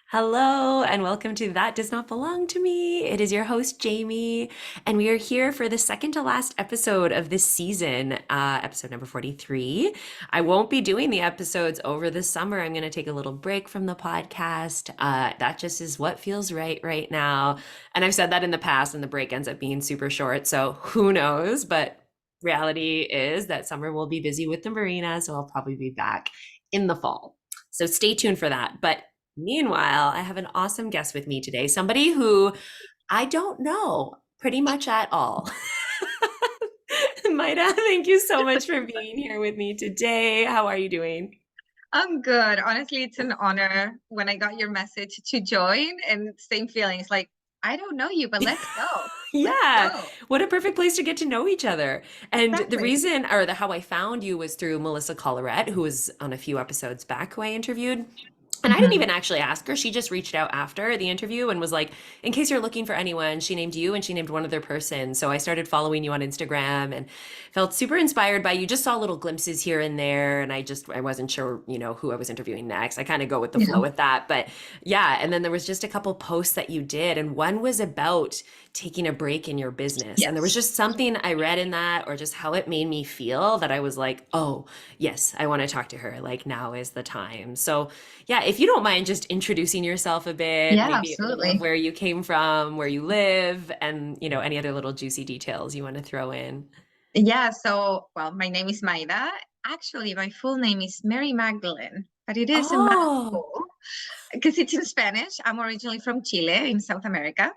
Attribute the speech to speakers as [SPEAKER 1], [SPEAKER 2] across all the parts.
[SPEAKER 1] Hello, and welcome to That Does Not Belong to Me. It is your host, Jamie, and we are here for the second to last episode of this season, episode number 43. I won't be doing the episodes over the summer. I'm going to take a little break from the podcast. That just is what feels right now. And I've said that in the past, and the break ends up being super short, so who knows? But reality is that summer will be busy with the marina, so I'll probably be back in the fall. So stay tuned for that. But meanwhile, I have an awesome guest with me today, somebody who I don't know pretty much at all. Maida, thank you so much for being here with me today. How are you doing?
[SPEAKER 2] I'm good. Honestly, it's an honor when I got your message to join and same feelings like, I don't know you, but let's go. Let's
[SPEAKER 1] Yeah,
[SPEAKER 2] go.
[SPEAKER 1] what a perfect place to get to know each other. And the
[SPEAKER 2] Exactly.
[SPEAKER 1] reason, or the how I found you was through Melissa Colleret, who was on a few episodes back who I interviewed. And I didn't
[SPEAKER 2] Mhm.
[SPEAKER 1] even actually ask her. She just reached out after the interview and was like, in case you're looking for anyone, she named you and she named one other person. So I started following you on Instagram and felt super inspired by you. Just saw little glimpses here and there. And I wasn't sure, who I was interviewing next. I kind of go with the
[SPEAKER 2] Yeah.
[SPEAKER 1] flow with that. But yeah. And then there was just a couple posts that you did. And one was about taking a break in your business. And there was
[SPEAKER 2] Yes.
[SPEAKER 1] just something I read in that or just how it made me feel that I was like, oh, yes, I want to talk to her. Like now is the time. So yeah, if you don't mind just introducing yourself a bit,
[SPEAKER 2] Yeah,
[SPEAKER 1] maybe a little of
[SPEAKER 2] absolutely.
[SPEAKER 1] where you came from, where you live, and any other little juicy details you want to throw in.
[SPEAKER 2] Yeah, well, my name is Maida. Actually, my full name is Mary Magdalene, but it is a
[SPEAKER 1] Oh,
[SPEAKER 2] mouthful because it's in Spanish. I'm originally from Chile in South America,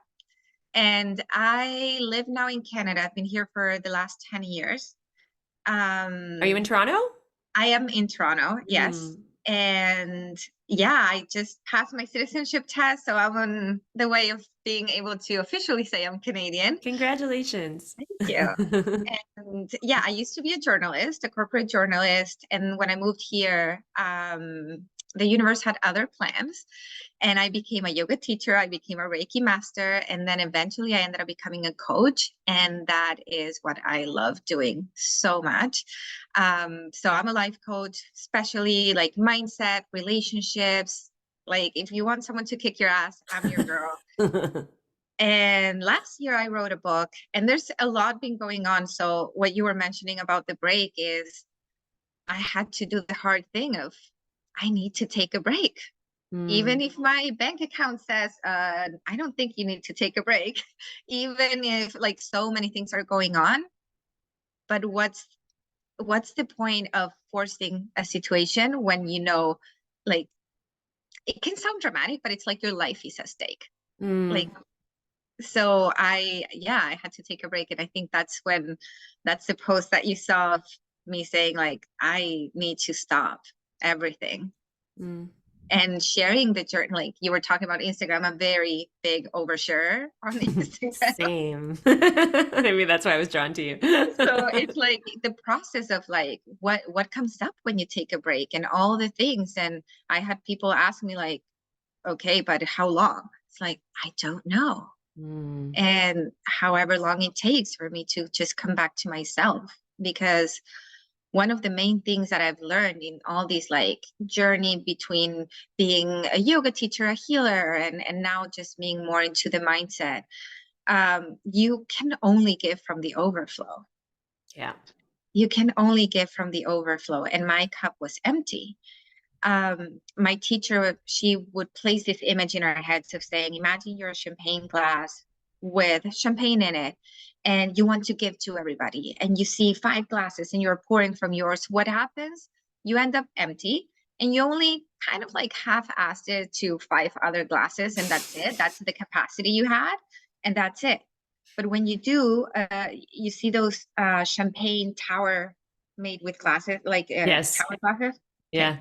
[SPEAKER 2] and I live now in Canada. I've been here for the last 10 years.
[SPEAKER 1] are you in
[SPEAKER 2] Um,
[SPEAKER 1] Toronto?
[SPEAKER 2] I am in Toronto, yes.
[SPEAKER 1] Hmm.
[SPEAKER 2] And yeah, I just passed my citizenship test, so I'm on the way of being able to officially say I'm Canadian.
[SPEAKER 1] Congratulations.
[SPEAKER 2] Thank you. And yeah, I used to be a journalist, a corporate journalist. And when I moved here, the universe had other plans. And I became a yoga teacher. I became a Reiki master. And then eventually I ended up becoming a coach. And that is what I love doing so much. So I'm a life coach, especially like mindset, relationships. Like if you want someone to kick your ass, I'm your girl. And last year I wrote a book, and there's a lot been going on. So what you were mentioning about the break is I had to do the hard thing of I need to take a break. Even
[SPEAKER 1] Hmm.
[SPEAKER 2] if my bank account says, I don't think you need to take a break, even if like so many things are going on. But what's the point of forcing a situation when like it can sound dramatic, but it's like your life is at stake. Like
[SPEAKER 1] Hmm.
[SPEAKER 2] so yeah, I had to take a break. And I think that's the post that you saw of me saying like I need to stop everything
[SPEAKER 1] Hmm.
[SPEAKER 2] and sharing the journey. Like you were talking about Instagram, I'm very big oversharer on Instagram.
[SPEAKER 1] Same. Maybe that's why I was drawn to you.
[SPEAKER 2] So it's like the process of like what comes up when you take a break and all the things. And I had people ask me like, okay, but how long? It's like I don't know.
[SPEAKER 1] Hmm.
[SPEAKER 2] And however long it takes for me to just come back to myself. Because one of the main things that I've learned in all these like journey between being a yoga teacher, a healer, and now just being more into the mindset, you can only give from the overflow.
[SPEAKER 1] Yeah.
[SPEAKER 2] You can only give from the overflow. And my cup was empty. My teacher, she would place this image in our heads of saying, imagine you're a champagne glass with champagne in it, and you want to give to everybody, and you see five glasses and you're pouring from yours. What happens? You end up empty, and you only kind of like half-assed it to five other glasses, and that's it. That's the capacity you had, and that's it. But when you do, you see those champagne tower made with glasses, like
[SPEAKER 1] Yes.
[SPEAKER 2] tower glasses. Okay,
[SPEAKER 1] Yeah.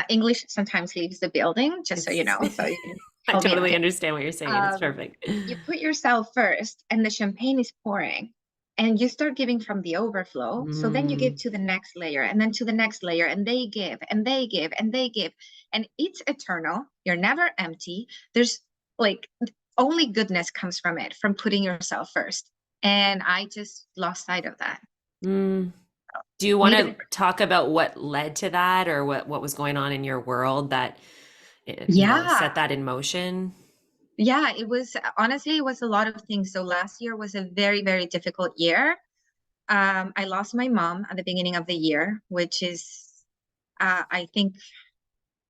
[SPEAKER 2] English sometimes leaves the building, just so you
[SPEAKER 1] It's
[SPEAKER 2] know. So you can
[SPEAKER 1] I
[SPEAKER 2] help me out
[SPEAKER 1] totally
[SPEAKER 2] here.
[SPEAKER 1] understand what you're saying. It's
[SPEAKER 2] Um,
[SPEAKER 1] perfect.
[SPEAKER 2] you put yourself first, and the champagne is pouring, and you start giving from the overflow. So then you give
[SPEAKER 1] Mm.
[SPEAKER 2] to the next layer, and then to the next layer, and they give, and they give, and they give, and it's eternal. You're never empty. There's like only goodness comes from it, from putting yourself first. And I just lost sight of that.
[SPEAKER 1] Mm. Do you want
[SPEAKER 2] Needed.
[SPEAKER 1] to talk about what led to that or what was going on in your world that
[SPEAKER 2] Yeah.
[SPEAKER 1] set that in motion?
[SPEAKER 2] Yeah, it was honestly, it was a lot of things. So last year was a very, very difficult year. I lost my mom at the beginning of the year, which is, I think,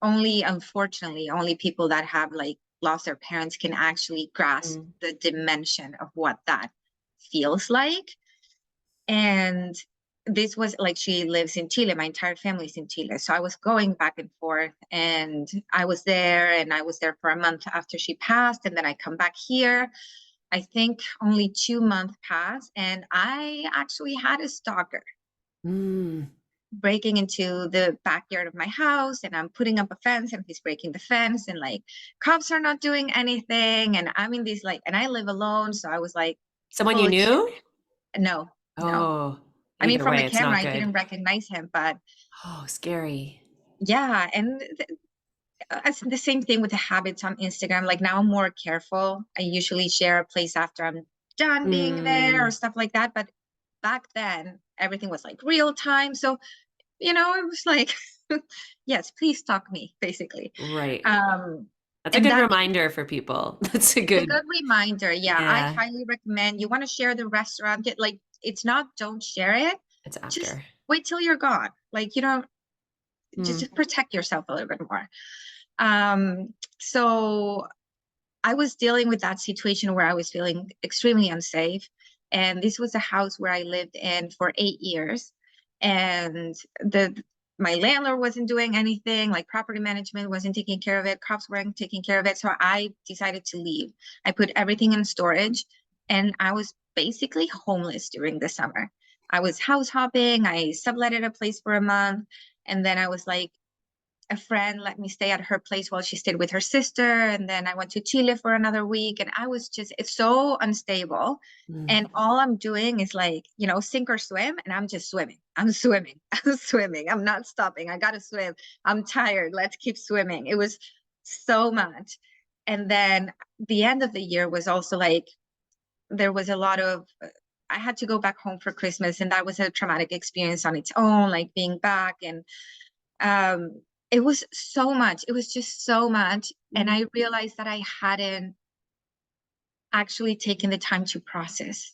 [SPEAKER 2] only unfortunately, only people that have like lost their parents can actually grasp
[SPEAKER 1] Mm.
[SPEAKER 2] the dimension of what that feels like. And this was like she lives in Chile, my entire family's in Chile. So I was going back and forth and I was there and I was there for a month after she passed. And then I come back here. I think only 2 months passed and I actually had a stalker
[SPEAKER 1] Mm.
[SPEAKER 2] breaking into the backyard of my house and I'm putting up a fence and he's breaking the fence and like cops are not doing anything and I'm in this like and I live alone so I was like
[SPEAKER 1] Someone you
[SPEAKER 2] holy shit.
[SPEAKER 1] knew?
[SPEAKER 2] No, no.
[SPEAKER 1] Oh,
[SPEAKER 2] I mean
[SPEAKER 1] either
[SPEAKER 2] from the
[SPEAKER 1] way, it's
[SPEAKER 2] camera
[SPEAKER 1] not
[SPEAKER 2] I
[SPEAKER 1] good.
[SPEAKER 2] didn't recognize him but
[SPEAKER 1] Oh, scary.
[SPEAKER 2] yeah and it's the same thing with the habits on Instagram like now I'm more careful. I usually share a place after I'm done being there or
[SPEAKER 1] Mm.
[SPEAKER 2] stuff like that but back then everything was like real time so it was like, yes, please stalk me, basically.
[SPEAKER 1] Right.
[SPEAKER 2] Um,
[SPEAKER 1] That's a
[SPEAKER 2] and
[SPEAKER 1] good
[SPEAKER 2] that
[SPEAKER 1] reminder for people. That's a
[SPEAKER 2] it's a
[SPEAKER 1] good,
[SPEAKER 2] good reminder. Yeah, I
[SPEAKER 1] yeah,
[SPEAKER 2] highly recommend you want to share the restaurant. Get like it's not don't share it.
[SPEAKER 1] it's
[SPEAKER 2] Just
[SPEAKER 1] after.
[SPEAKER 2] wait till you're gone. Like you don't
[SPEAKER 1] Mm.
[SPEAKER 2] just protect yourself a little bit more. So I was dealing with that situation where I was feeling extremely unsafe. And this was a house where I lived in for 8 years. And the my landlord wasn't doing anything, like property management wasn't taking care of it, cops weren't taking care of it. So I decided to leave. I put everything in storage and I was basically homeless during the summer. I was house hopping, I subletted a place for a month, and then I was like, a friend let me stay at her place while she stayed with her sister. And then I went to Chile for another week. And I was just, it's so unstable.
[SPEAKER 1] Mm.
[SPEAKER 2] And all I'm doing is like, sink or swim. And I'm just swimming. I'm swimming. I'm swimming. I'm not stopping. I got to swim. I'm tired. Let's keep swimming. It was so much. And then the end of the year was also like, there was a lot of, I had to go back home for Christmas. And that was a traumatic experience on its own, like being back and um it was so much it was just so much and
[SPEAKER 1] Mm.
[SPEAKER 2] I realized that I hadn't actually taken the time to process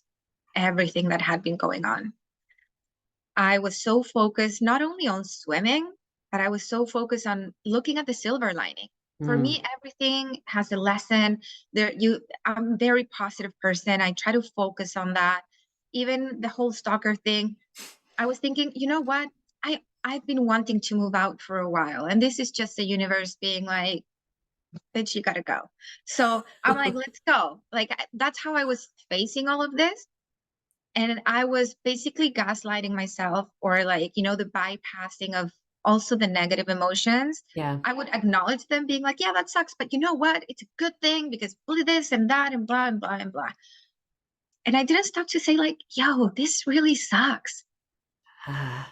[SPEAKER 2] everything that had been going on. I was so focused not only on swimming but I was so focused on looking at the silver lining. For
[SPEAKER 1] Mm.
[SPEAKER 2] me everything has a lesson. I'm a very positive person. I try to focus on that. Even the whole stalker thing, I was thinking, you know what? I've been wanting to move out for a while, and this is just the universe being like, "Bitch, you gotta go." So I'm like, "Let's go." Like that's how I was facing all of this, and I was basically gaslighting myself, or like the bypassing of also the negative emotions.
[SPEAKER 1] Yeah.
[SPEAKER 2] I would acknowledge them, being like, "Yeah, that sucks, but you know what? It's a good thing because blah, this and that and blah and blah and blah." And I didn't stop to say like, "Yo, this really sucks.
[SPEAKER 1] Ah.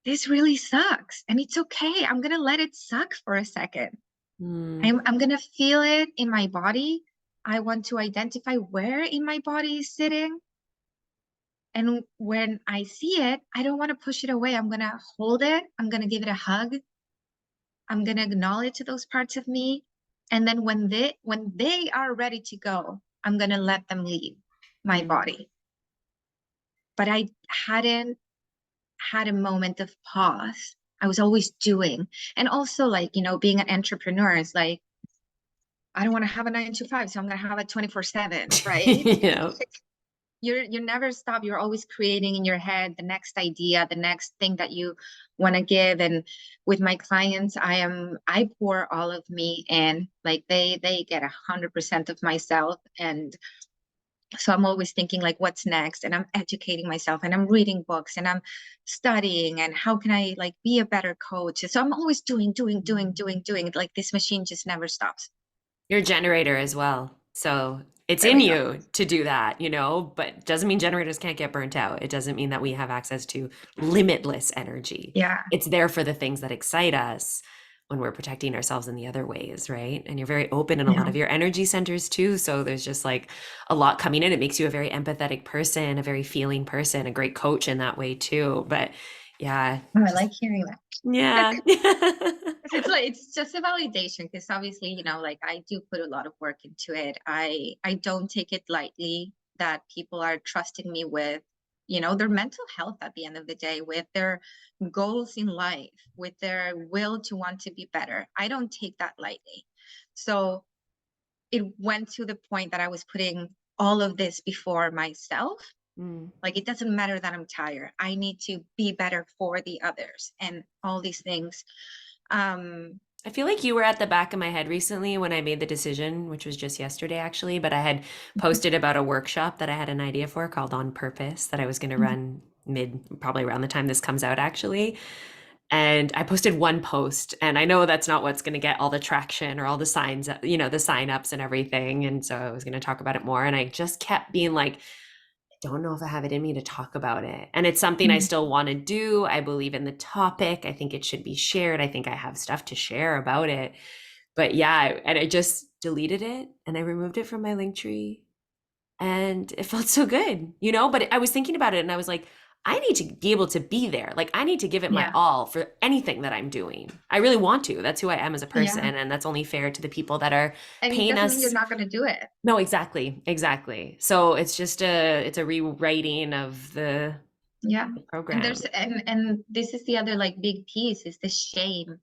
[SPEAKER 2] This really sucks and it's okay. I'm gonna let it suck for a second.
[SPEAKER 1] Mm.
[SPEAKER 2] I'm gonna feel it in my body. I want to identify where in my body is sitting. And when I see it, I don't want to push it away. I'm gonna hold it. I'm gonna give it a hug. I'm gonna acknowledge those parts of me. And then when they are ready to go, I'm gonna let them leave my
[SPEAKER 1] Mm.
[SPEAKER 2] body. But I hadn't had a moment of pause. I was always doing. And also like, being an entrepreneur is like, I don't want to have a 9 to 5, so I'm gonna have a 24/7, right?
[SPEAKER 1] Yeah.
[SPEAKER 2] You never stop. You're always creating in your head the next idea, the next thing that you want to give. And with my clients, I pour all of me in. Like they get 100% of myself. And so I'm always thinking like what's next and I'm educating myself and I'm reading books and I'm studying and how can I like be a better coach. So I'm always doing. Like this machine just never stops.
[SPEAKER 1] You're a generator as well. So it's
[SPEAKER 2] There
[SPEAKER 1] in
[SPEAKER 2] we go.
[SPEAKER 1] you to do that, but doesn't mean generators can't get burnt out. It doesn't mean that we have access to limitless energy.
[SPEAKER 2] Yeah.
[SPEAKER 1] It's there for the things that excite us when we're protecting ourselves in the other ways, right? And you're very open in a lot
[SPEAKER 2] Yeah.
[SPEAKER 1] of your energy centers too. So there's just like a lot coming in. It makes you a very empathetic person, a very feeling person, a great coach in that way too. But Yeah.
[SPEAKER 2] Oh, I
[SPEAKER 1] Just
[SPEAKER 2] like hearing that.
[SPEAKER 1] yeah.
[SPEAKER 2] 'Cause it's like it's just a validation because obviously, like I do put a lot of work into it. I don't take it lightly that people are trusting me with, their mental health at the end of the day, with their goals in life, with their will to want to be better. I don't take that lightly. So it went to the point that I was putting all of this before myself.
[SPEAKER 1] Mm.
[SPEAKER 2] Like it doesn't matter that I'm tired. I need to be better for the others and all these things. Um,
[SPEAKER 1] I feel like you were at the back of my head recently when I made the decision, which was just yesterday actually, but I had posted about a workshop that I had an idea for called On Purpose that I was going to run probably around the time this comes out actually. And I posted one post, and I know that's not what's going to get all the traction or all the signs, the sign ups and everything. And so I was going to talk about it more. And I just kept being like, don't know if I have it in me to talk about it. And it's something I still want to do. I believe in the topic. I think it should be shared. I think I have stuff to share about it. But yeah, and I just deleted it and I removed it from my link tree and it felt so good, but I was thinking about it and I was like, I need to be able to be there. Like I need to give it my
[SPEAKER 2] yeah,
[SPEAKER 1] all for anything that I'm doing. I really want to. That's who I am as a person.
[SPEAKER 2] yeah.
[SPEAKER 1] And that's only fair to the people that are
[SPEAKER 2] And it
[SPEAKER 1] paying
[SPEAKER 2] doesn't mean you're
[SPEAKER 1] us.
[SPEAKER 2] not going to do it.
[SPEAKER 1] No, exactly. Exactly. So it's a rewriting of the
[SPEAKER 2] Yeah. And
[SPEAKER 1] program.
[SPEAKER 2] and this is the other like big piece is the shame.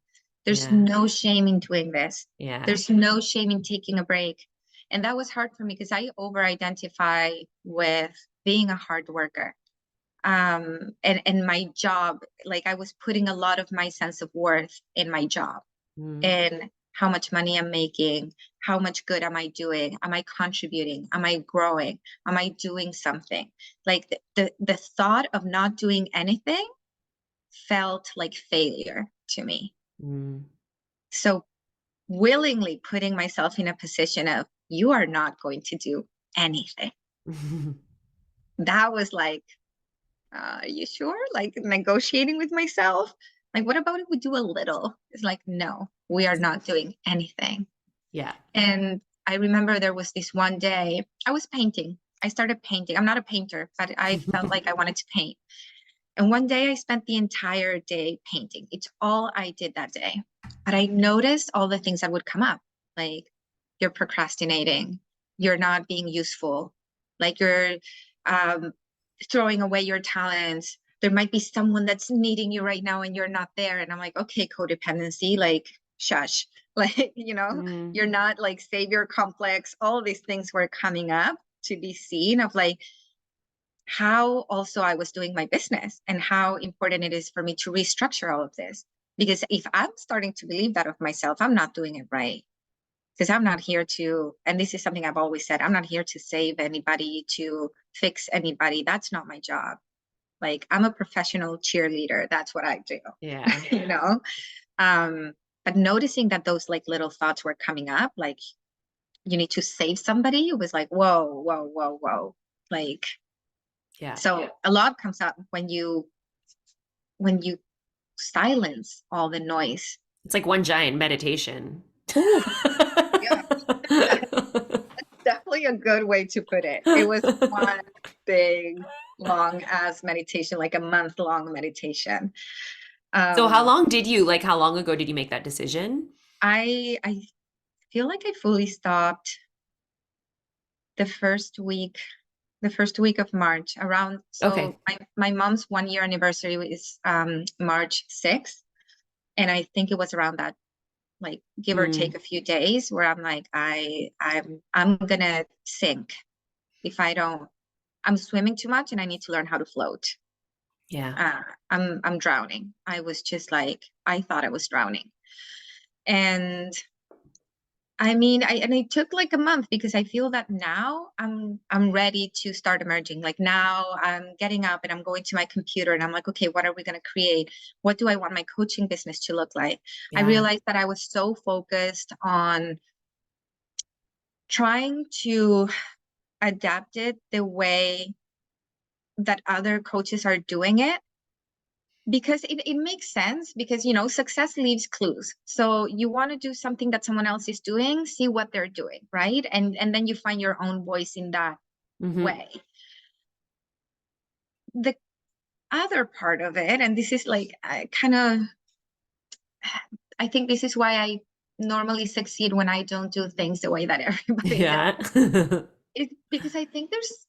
[SPEAKER 2] There's
[SPEAKER 1] Yeah.
[SPEAKER 2] no shame in doing this.
[SPEAKER 1] Yeah.
[SPEAKER 2] There's no shame in taking a break. And that was hard for me because I over identify with being a hard worker. And my job, like I was putting a lot of my sense of worth in my job
[SPEAKER 1] Mm,
[SPEAKER 2] and how much money I'm making, how much good am I doing? Am I contributing? Am I growing? Am I doing something? Like the thought of not doing anything felt like failure to me.
[SPEAKER 1] mm.
[SPEAKER 2] So willingly putting myself in a position of you are not going to do anything. That was like, are you sure? Like negotiating with myself. Like, what about if we do a little? It's like, no, we are not doing anything.
[SPEAKER 1] Yeah.
[SPEAKER 2] And I remember there was this one day I was painting. I started painting. I'm not a painter, but I felt like I wanted to paint. And one day I spent the entire day painting. It's all I did that day. But I noticed all the things that would come up, like you're procrastinating, you're not being useful, like you're um, throwing away your talents. There might be someone that's needing you right now and you're not there. And I'm like, okay, codependency, like shush. Like,
[SPEAKER 1] Mm,
[SPEAKER 2] you're not like savior complex. All these things were coming up to be seen of like, how also I was doing my business and how important it is for me to restructure all of this. Because if I'm starting to believe that of myself, I'm not doing it right. Because I'm not here to, and this is something I've always said, I'm not here to save anybody, to fix anybody. That's not my job. Like I'm a professional cheerleader. That's what I do,
[SPEAKER 1] yeah.
[SPEAKER 2] you know? Um, but noticing that those like little thoughts were coming up, like you need to save somebody, it was like, whoa, whoa, whoa, whoa. Like,
[SPEAKER 1] Yeah.
[SPEAKER 2] so a lot comes up when you silence all the noise.
[SPEAKER 1] It's like one giant meditation.
[SPEAKER 2] Oh, yeah, that's definitely a good way to put it. It was one big, long ass meditation, like a month-long meditation.
[SPEAKER 1] So
[SPEAKER 2] Um,
[SPEAKER 1] how long ago did you make that decision?
[SPEAKER 2] I feel like I fully stopped the first week, of March around.
[SPEAKER 1] Okay.
[SPEAKER 2] So my mom's 1 year anniversary is March 6th. And I think it was around that, like give or
[SPEAKER 1] Mm,
[SPEAKER 2] take a few days where I'm like, I'm gonna sink if I don't, I'm swimming too much and I need to learn how to float.
[SPEAKER 1] yeah.
[SPEAKER 2] Uh, I'm drowning. I was just like, I thought I was drowning. And I mean, and it took like a month because I feel that now I'm ready to start emerging. Like now I'm getting up and I'm going to my computer and I'm like, okay, what are we going to create? What do I want my coaching business to look like? I
[SPEAKER 1] Yeah.
[SPEAKER 2] realized that I was so focused on trying to adapt it the way that other coaches are doing it because it makes sense because success leaves clues, so you want to do something that someone else is doing, see what they're doing, right? And then you find your own voice in that
[SPEAKER 1] Hmm.
[SPEAKER 2] way. the other part of it, and this is like I think this is why I normally succeed when I don't do things the way that everybody
[SPEAKER 1] Yeah.
[SPEAKER 2] does. It's because I think there's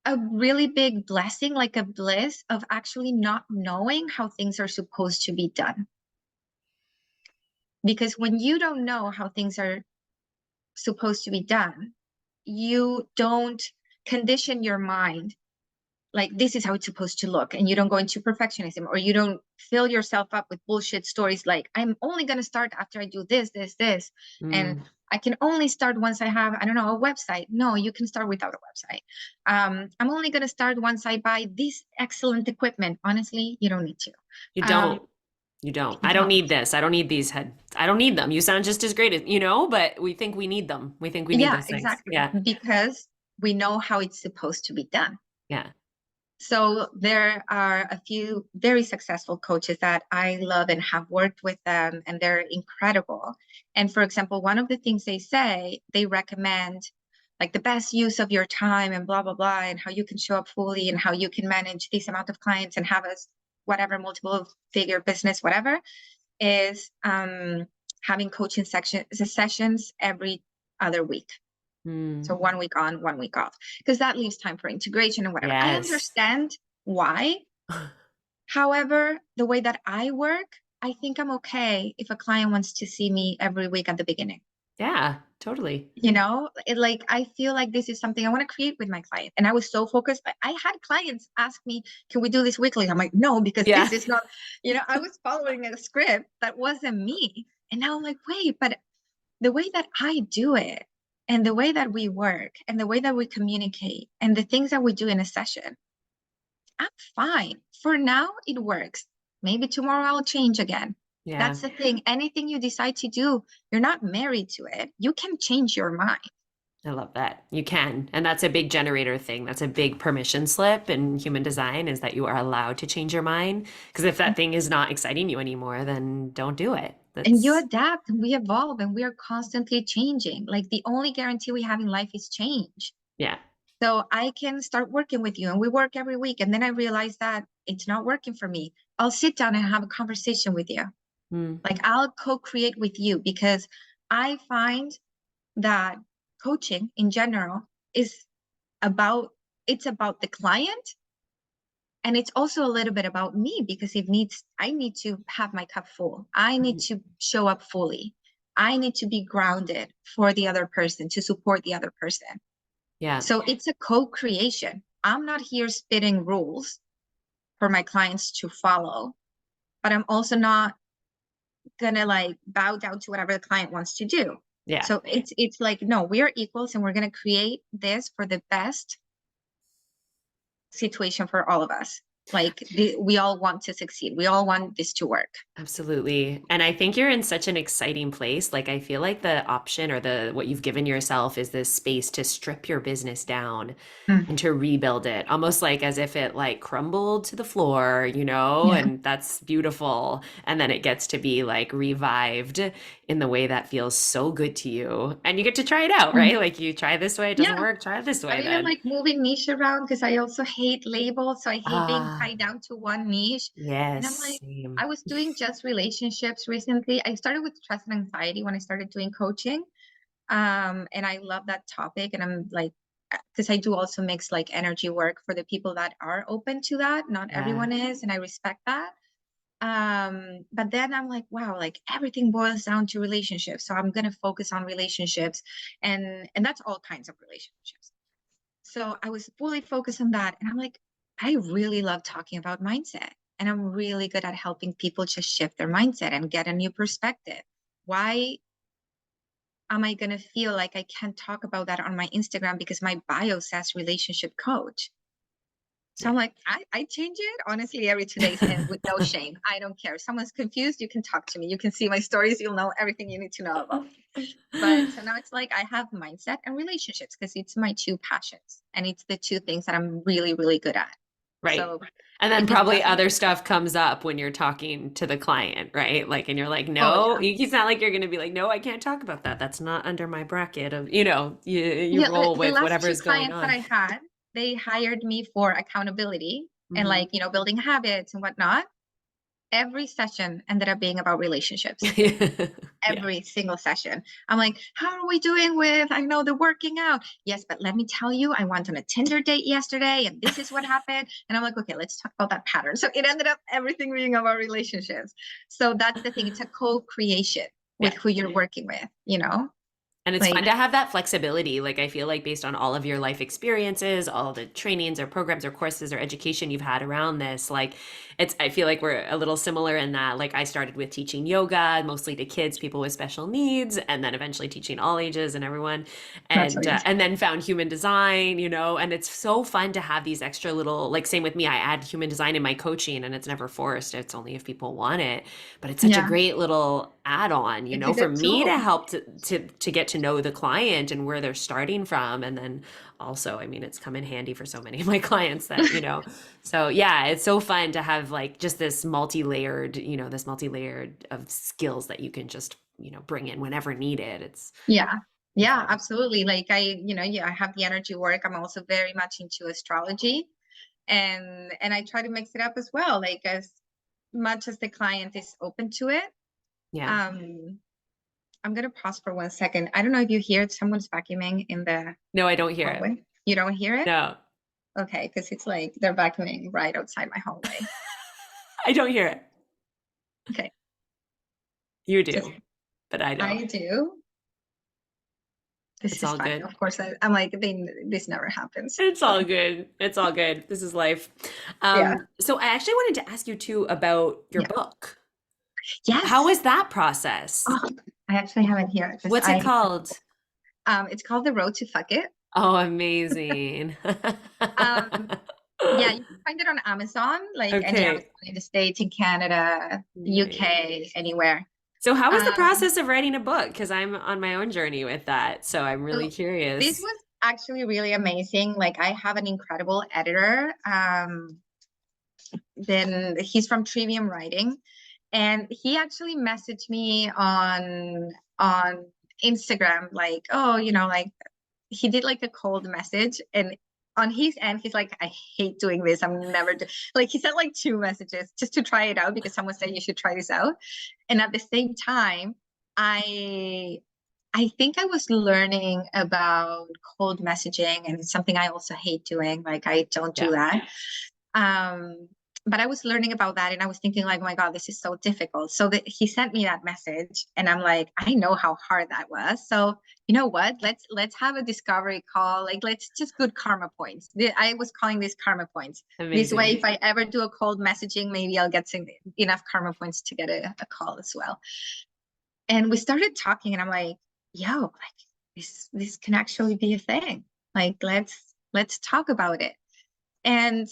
[SPEAKER 2] a really big blessing, like a bliss of actually not knowing how things are supposed to be done. Because when you don't know how things are supposed to be done, you don't condition your mind like this is how it's supposed to look, and you don't go into perfectionism, or you don't fill yourself up with bullshit stories like I'm only going to start after I do this, and
[SPEAKER 1] Mm,
[SPEAKER 2] I can only start once I have, I don't know, a website. No, you can start without a website. I'm only going to start once I buy this excellent equipment. Honestly, you don't need to.
[SPEAKER 1] you
[SPEAKER 2] um
[SPEAKER 1] don't. You don't.
[SPEAKER 2] you
[SPEAKER 1] I don't
[SPEAKER 2] don't.
[SPEAKER 1] need this. I don't need these head. I don't need them. You sound just as great as, but we think we need them. We think we need
[SPEAKER 2] Yeah,
[SPEAKER 1] those things.
[SPEAKER 2] exactly,
[SPEAKER 1] Yeah.
[SPEAKER 2] because we know how it's supposed to be done.
[SPEAKER 1] Yeah.
[SPEAKER 2] So there are a few very successful coaches that I love and have worked with them, and they're incredible. And for example, one of the things they say, they recommend like the best use of your time and blah, blah, blah, and how you can show up fully and how you can manage this amount of clients and have a whatever multiple figure business, whatever, is having coaching sessions every other week. So
[SPEAKER 1] Mm,
[SPEAKER 2] 1 week on, 1 week off, because that leaves time for integration and whatever. I
[SPEAKER 1] yes.
[SPEAKER 2] understand why. However, the way that I work, I think I'm okay if a client wants to see me every week at the beginning.
[SPEAKER 1] Yeah, totally.
[SPEAKER 2] Like I feel like this is something I want to create with my client. And I was so focused. I had clients ask me, can we do this weekly? I'm like, no, because
[SPEAKER 1] Yeah.
[SPEAKER 2] this is not, I was following a script that wasn't me. And now I'm like, wait, but the way that I do it and the way that we work and the way that we communicate and the things that we do in a session, I'm fine. For now, it works. Maybe tomorrow I'll change again.
[SPEAKER 1] Yeah.
[SPEAKER 2] That's the thing. Anything you decide to do, you're not married to it. You can change your mind.
[SPEAKER 1] I love that. You can. And that's a big generator thing. That's a big permission slip in human design is that you are allowed to change your mind. Because if that thing is not exciting you anymore, then don't do it.
[SPEAKER 2] And you
[SPEAKER 1] That's,
[SPEAKER 2] adapt and we evolve and we are constantly changing. Like the only guarantee we have in life is change.
[SPEAKER 1] yeah.
[SPEAKER 2] So I can start working with you and we work every week. And then I realize that it's not working for me. I'll sit down and have a conversation with you.
[SPEAKER 1] Mm,
[SPEAKER 2] Like I'll co-create with you because I find that coaching in general is about it's about the client, and it's also a little bit about me because I need to have my cup full. I need
[SPEAKER 1] mm,
[SPEAKER 2] to show up fully. I need to be grounded for the other person to support the other person.
[SPEAKER 1] yeah.
[SPEAKER 2] So it's a co-creation. I'm not here spitting rules for my clients to follow, but I'm also not gonna like bow down to whatever the client wants to do.
[SPEAKER 1] Yeah.
[SPEAKER 2] So it's like, no, we are equals and we're gonna create this for the best situation for all of us. Like we all want to succeed. We all want this to work.
[SPEAKER 1] Absolutely. And I think you're in such an exciting place. Like I feel like the option or the what you've given yourself is this space to strip your business down
[SPEAKER 2] Mm.
[SPEAKER 1] and to rebuild it, almost like as if it like crumbled to the floor,
[SPEAKER 2] Yeah.
[SPEAKER 1] and that's beautiful. And then it gets to be like revived in the way that feels so good to you. And you get to try it out,
[SPEAKER 2] Mm.
[SPEAKER 1] right? Like you try this way, it doesn't
[SPEAKER 2] Yeah.
[SPEAKER 1] work, try it this
[SPEAKER 2] I'm
[SPEAKER 1] way
[SPEAKER 2] even
[SPEAKER 1] then.
[SPEAKER 2] like moving niche around because I also hate labels. So I hate being
[SPEAKER 1] Ah,
[SPEAKER 2] tied down to one niche. And I'm
[SPEAKER 1] yes,
[SPEAKER 2] like,
[SPEAKER 1] same.
[SPEAKER 2] I was doing just relationships recently. I started with trust and anxiety when I started doing coaching. And I love that topic. And I'm like, because I do also mix like energy work for the people that are open to that. Not
[SPEAKER 1] Yeah.
[SPEAKER 2] everyone is, and I respect that. But then I'm like, wow, like everything boils down to relationships. So I'm gonna focus on relationships, and that's all kinds of relationships. So I was fully focused on that. And I'm like, I really love talking about mindset. And I'm really good at helping people just shift their mindset and get a new perspective. Why am I going to feel like I can't talk about that on my Instagram because my bio says relationship coach? So I'm
[SPEAKER 1] Yeah.
[SPEAKER 2] like, I change it honestly every 2 days and with no shame. I don't care. If someone's confused, you can talk to me. You can see my stories. You'll know everything you need to know about me. But so now it's like I have mindset and relationships because it's my two passions. And it's the two things that I'm really, really good at.
[SPEAKER 1] Right.
[SPEAKER 2] So
[SPEAKER 1] And then
[SPEAKER 2] if it
[SPEAKER 1] probably
[SPEAKER 2] doesn't,
[SPEAKER 1] other stuff comes up when you're talking to the client, right? Like, and you're like,
[SPEAKER 2] oh
[SPEAKER 1] no,
[SPEAKER 2] yeah.
[SPEAKER 1] it's not like you're going to be like, no, I can't talk about that. That's not under my bracket of, you
[SPEAKER 2] Yeah,
[SPEAKER 1] roll
[SPEAKER 2] the
[SPEAKER 1] with
[SPEAKER 2] last two
[SPEAKER 1] whatever's going
[SPEAKER 2] clients that
[SPEAKER 1] on.
[SPEAKER 2] I had, they hired me for accountability. and
[SPEAKER 1] Hmm.
[SPEAKER 2] like, building habits and whatnot, every session ended up being about relationships.
[SPEAKER 1] Yeah.
[SPEAKER 2] Every single session. I'm like, how are we doing with, I know they're working out. Yes, but let me tell you, I went on a Tinder date yesterday and this is what happened. And I'm like, okay, let's talk about that pattern. So it ended up everything being about relationships. So that's the thing. It's a co-creation with
[SPEAKER 1] Yeah.
[SPEAKER 2] who you're working with,
[SPEAKER 1] And it's fun
[SPEAKER 2] like,
[SPEAKER 1] to have that flexibility. Like, I feel like based on all of your life experiences, all the trainings or programs or courses or education you've had around this, like, I feel like we're a little similar in that, like, I started with teaching yoga, mostly to kids, people with special needs, and then eventually teaching all ages and everyone,
[SPEAKER 2] that's what it is.
[SPEAKER 1] and then found human design, and it's so fun to have these extra little, like, same with me, I add human design in my coaching and it's never forced. It's only if people want it, but it's such a
[SPEAKER 2] Yeah.
[SPEAKER 1] great little add-on,
[SPEAKER 2] It's a
[SPEAKER 1] for
[SPEAKER 2] good
[SPEAKER 1] me to
[SPEAKER 2] tool.
[SPEAKER 1] help to get to know the client and where they're starting from. And then also, I mean, it's come in handy for so many of my clients that, so yeah, it's so fun to have like just this multi-layered of skills that you can just, bring in whenever needed. It's
[SPEAKER 2] Yeah. Yeah,
[SPEAKER 1] fun.
[SPEAKER 2] absolutely. Like yeah, I have the energy work. I'm also very much into astrology, and I try to mix it up as well, like as much as the client is open to it.
[SPEAKER 1] Yeah.
[SPEAKER 2] Um, I'm gonna pause for 1 second. I don't know if you hear it. Someone's vacuuming in the
[SPEAKER 1] No, I don't hear it.
[SPEAKER 2] hallway. You don't hear it?
[SPEAKER 1] No,
[SPEAKER 2] Okay, because it's like they're vacuuming right outside my hallway.
[SPEAKER 1] I don't hear it.
[SPEAKER 2] Okay,
[SPEAKER 1] You
[SPEAKER 2] just
[SPEAKER 1] do, but I don't.
[SPEAKER 2] I do. This
[SPEAKER 1] It's
[SPEAKER 2] is
[SPEAKER 1] all
[SPEAKER 2] fine.
[SPEAKER 1] good.
[SPEAKER 2] Of course, I'm like this never happens.
[SPEAKER 1] It's
[SPEAKER 2] So
[SPEAKER 1] all good. It's all good. This is life.
[SPEAKER 2] yeah,
[SPEAKER 1] So I actually wanted to ask you too about your
[SPEAKER 2] yeah,
[SPEAKER 1] book. How
[SPEAKER 2] yes.
[SPEAKER 1] was that process?
[SPEAKER 2] Oh, I actually have it here because
[SPEAKER 1] What's it called?
[SPEAKER 2] it's called The Road to Fuck It.
[SPEAKER 1] Oh, amazing.
[SPEAKER 2] Um, yeah, you can find it on Amazon, like any Amazon
[SPEAKER 1] Okay,
[SPEAKER 2] in the States, in Canada,
[SPEAKER 1] nice.
[SPEAKER 2] UK, anywhere.
[SPEAKER 1] So how was the
[SPEAKER 2] Um,
[SPEAKER 1] process of writing a book? Because I'm on my own journey with that, so I'm really
[SPEAKER 2] so this
[SPEAKER 1] curious.
[SPEAKER 2] was actually really amazing. Like I have an incredible editor. Then he's from Trivium Writing, and he actually messaged me on Instagram, like, oh, like he did like a cold message, and on his end he's like, I hate doing this, I'm never like he sent like 2 messages just to try it out because someone said you should try this out. And at the same time, I think I was learning about cold messaging, and it's something I also hate doing, like I don't do
[SPEAKER 1] Yeah,
[SPEAKER 2] that. um but I was learning about that, and I was thinking like, oh my God, this is so difficult. So that he sent me that message, and I'm like, I know how hard that was. So you know what? Let's have a discovery call. Like let's just good karma points. I was calling this karma points. This way,
[SPEAKER 1] amazing.
[SPEAKER 2] if I ever do a cold messaging, maybe I'll get enough karma points to get a call as well. And we started talking, and I'm like, yo, like this can actually be a thing. Like let's talk about it. And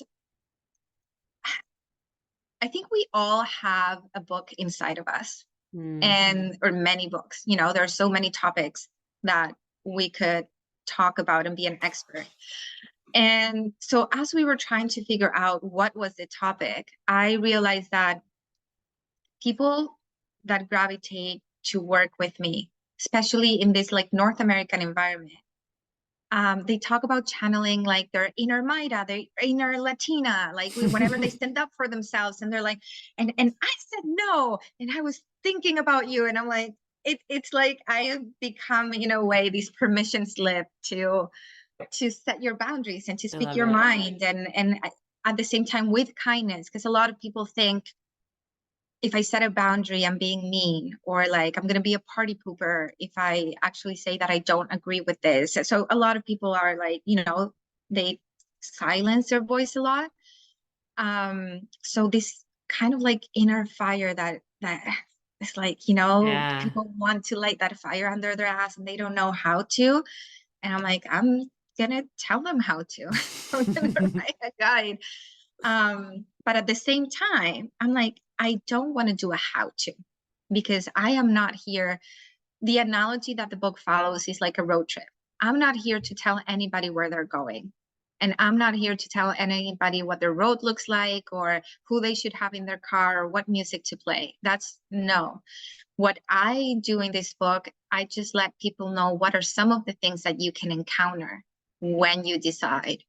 [SPEAKER 2] I think we all have a book inside of us,
[SPEAKER 1] Mm,
[SPEAKER 2] and or many books. There are so many topics that we could talk about and be an expert. And so as we were trying to figure out what was the topic, I realized that people that gravitate to work with me, especially in this like North American environment, they talk about channeling like their inner Maida, their inner Latina, like whenever they stand up for themselves, and they're like, and I said no, and I was thinking about you, and I'm like, it's like I have become in a way this permission slip to set your boundaries and to
[SPEAKER 1] I
[SPEAKER 2] speak
[SPEAKER 1] love
[SPEAKER 2] your
[SPEAKER 1] it.
[SPEAKER 2] mind, and at the same time with kindness, because a lot of people think if I set a boundary, I'm being mean, or like I'm going to be a party pooper if I actually say that I don't agree with this. So a lot of people are like, they silence their voice a lot. So this kind of like inner fire that it's like,
[SPEAKER 1] Yeah.
[SPEAKER 2] people want to light that fire under their ass and they don't know how to. And I'm like, I'm gonna tell them how to. I'm gonna write a guide. But at the same time, I'm like, I don't want to do a how to, because I am not here. The analogy that the book follows is like a road trip. I'm not here to tell anybody where they're going. And I'm not here to tell anybody what their road looks like or who they should have in their car or what music to play. That's no. What I do in this book, I just let people know what are some of the things that you can encounter when you decide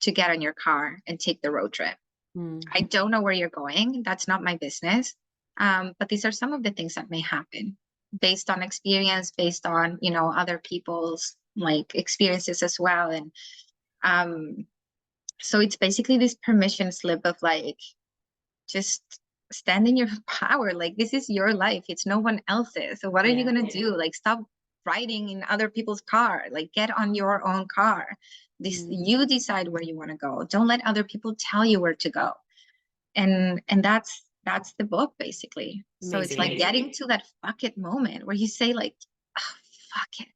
[SPEAKER 2] to get on your car and take the road trip.
[SPEAKER 1] Mm.
[SPEAKER 2] I don't know where you're going. That's not my business. But these are some of the things that may happen based on experience, based on, other people's like experiences as well. And um, so it's basically this permission slip of like, just stand in your power. Like, this is your life. It's no one else's. So what are you
[SPEAKER 1] Yeah.
[SPEAKER 2] going to do? Like, stop riding in other people's car. Like, get on your own car. You decide where you want to go. Don't let other people tell you where to go. And that's the book basically. So it's like
[SPEAKER 1] Amazing.
[SPEAKER 2] getting to that fuck it moment where you say like, oh, fuck it.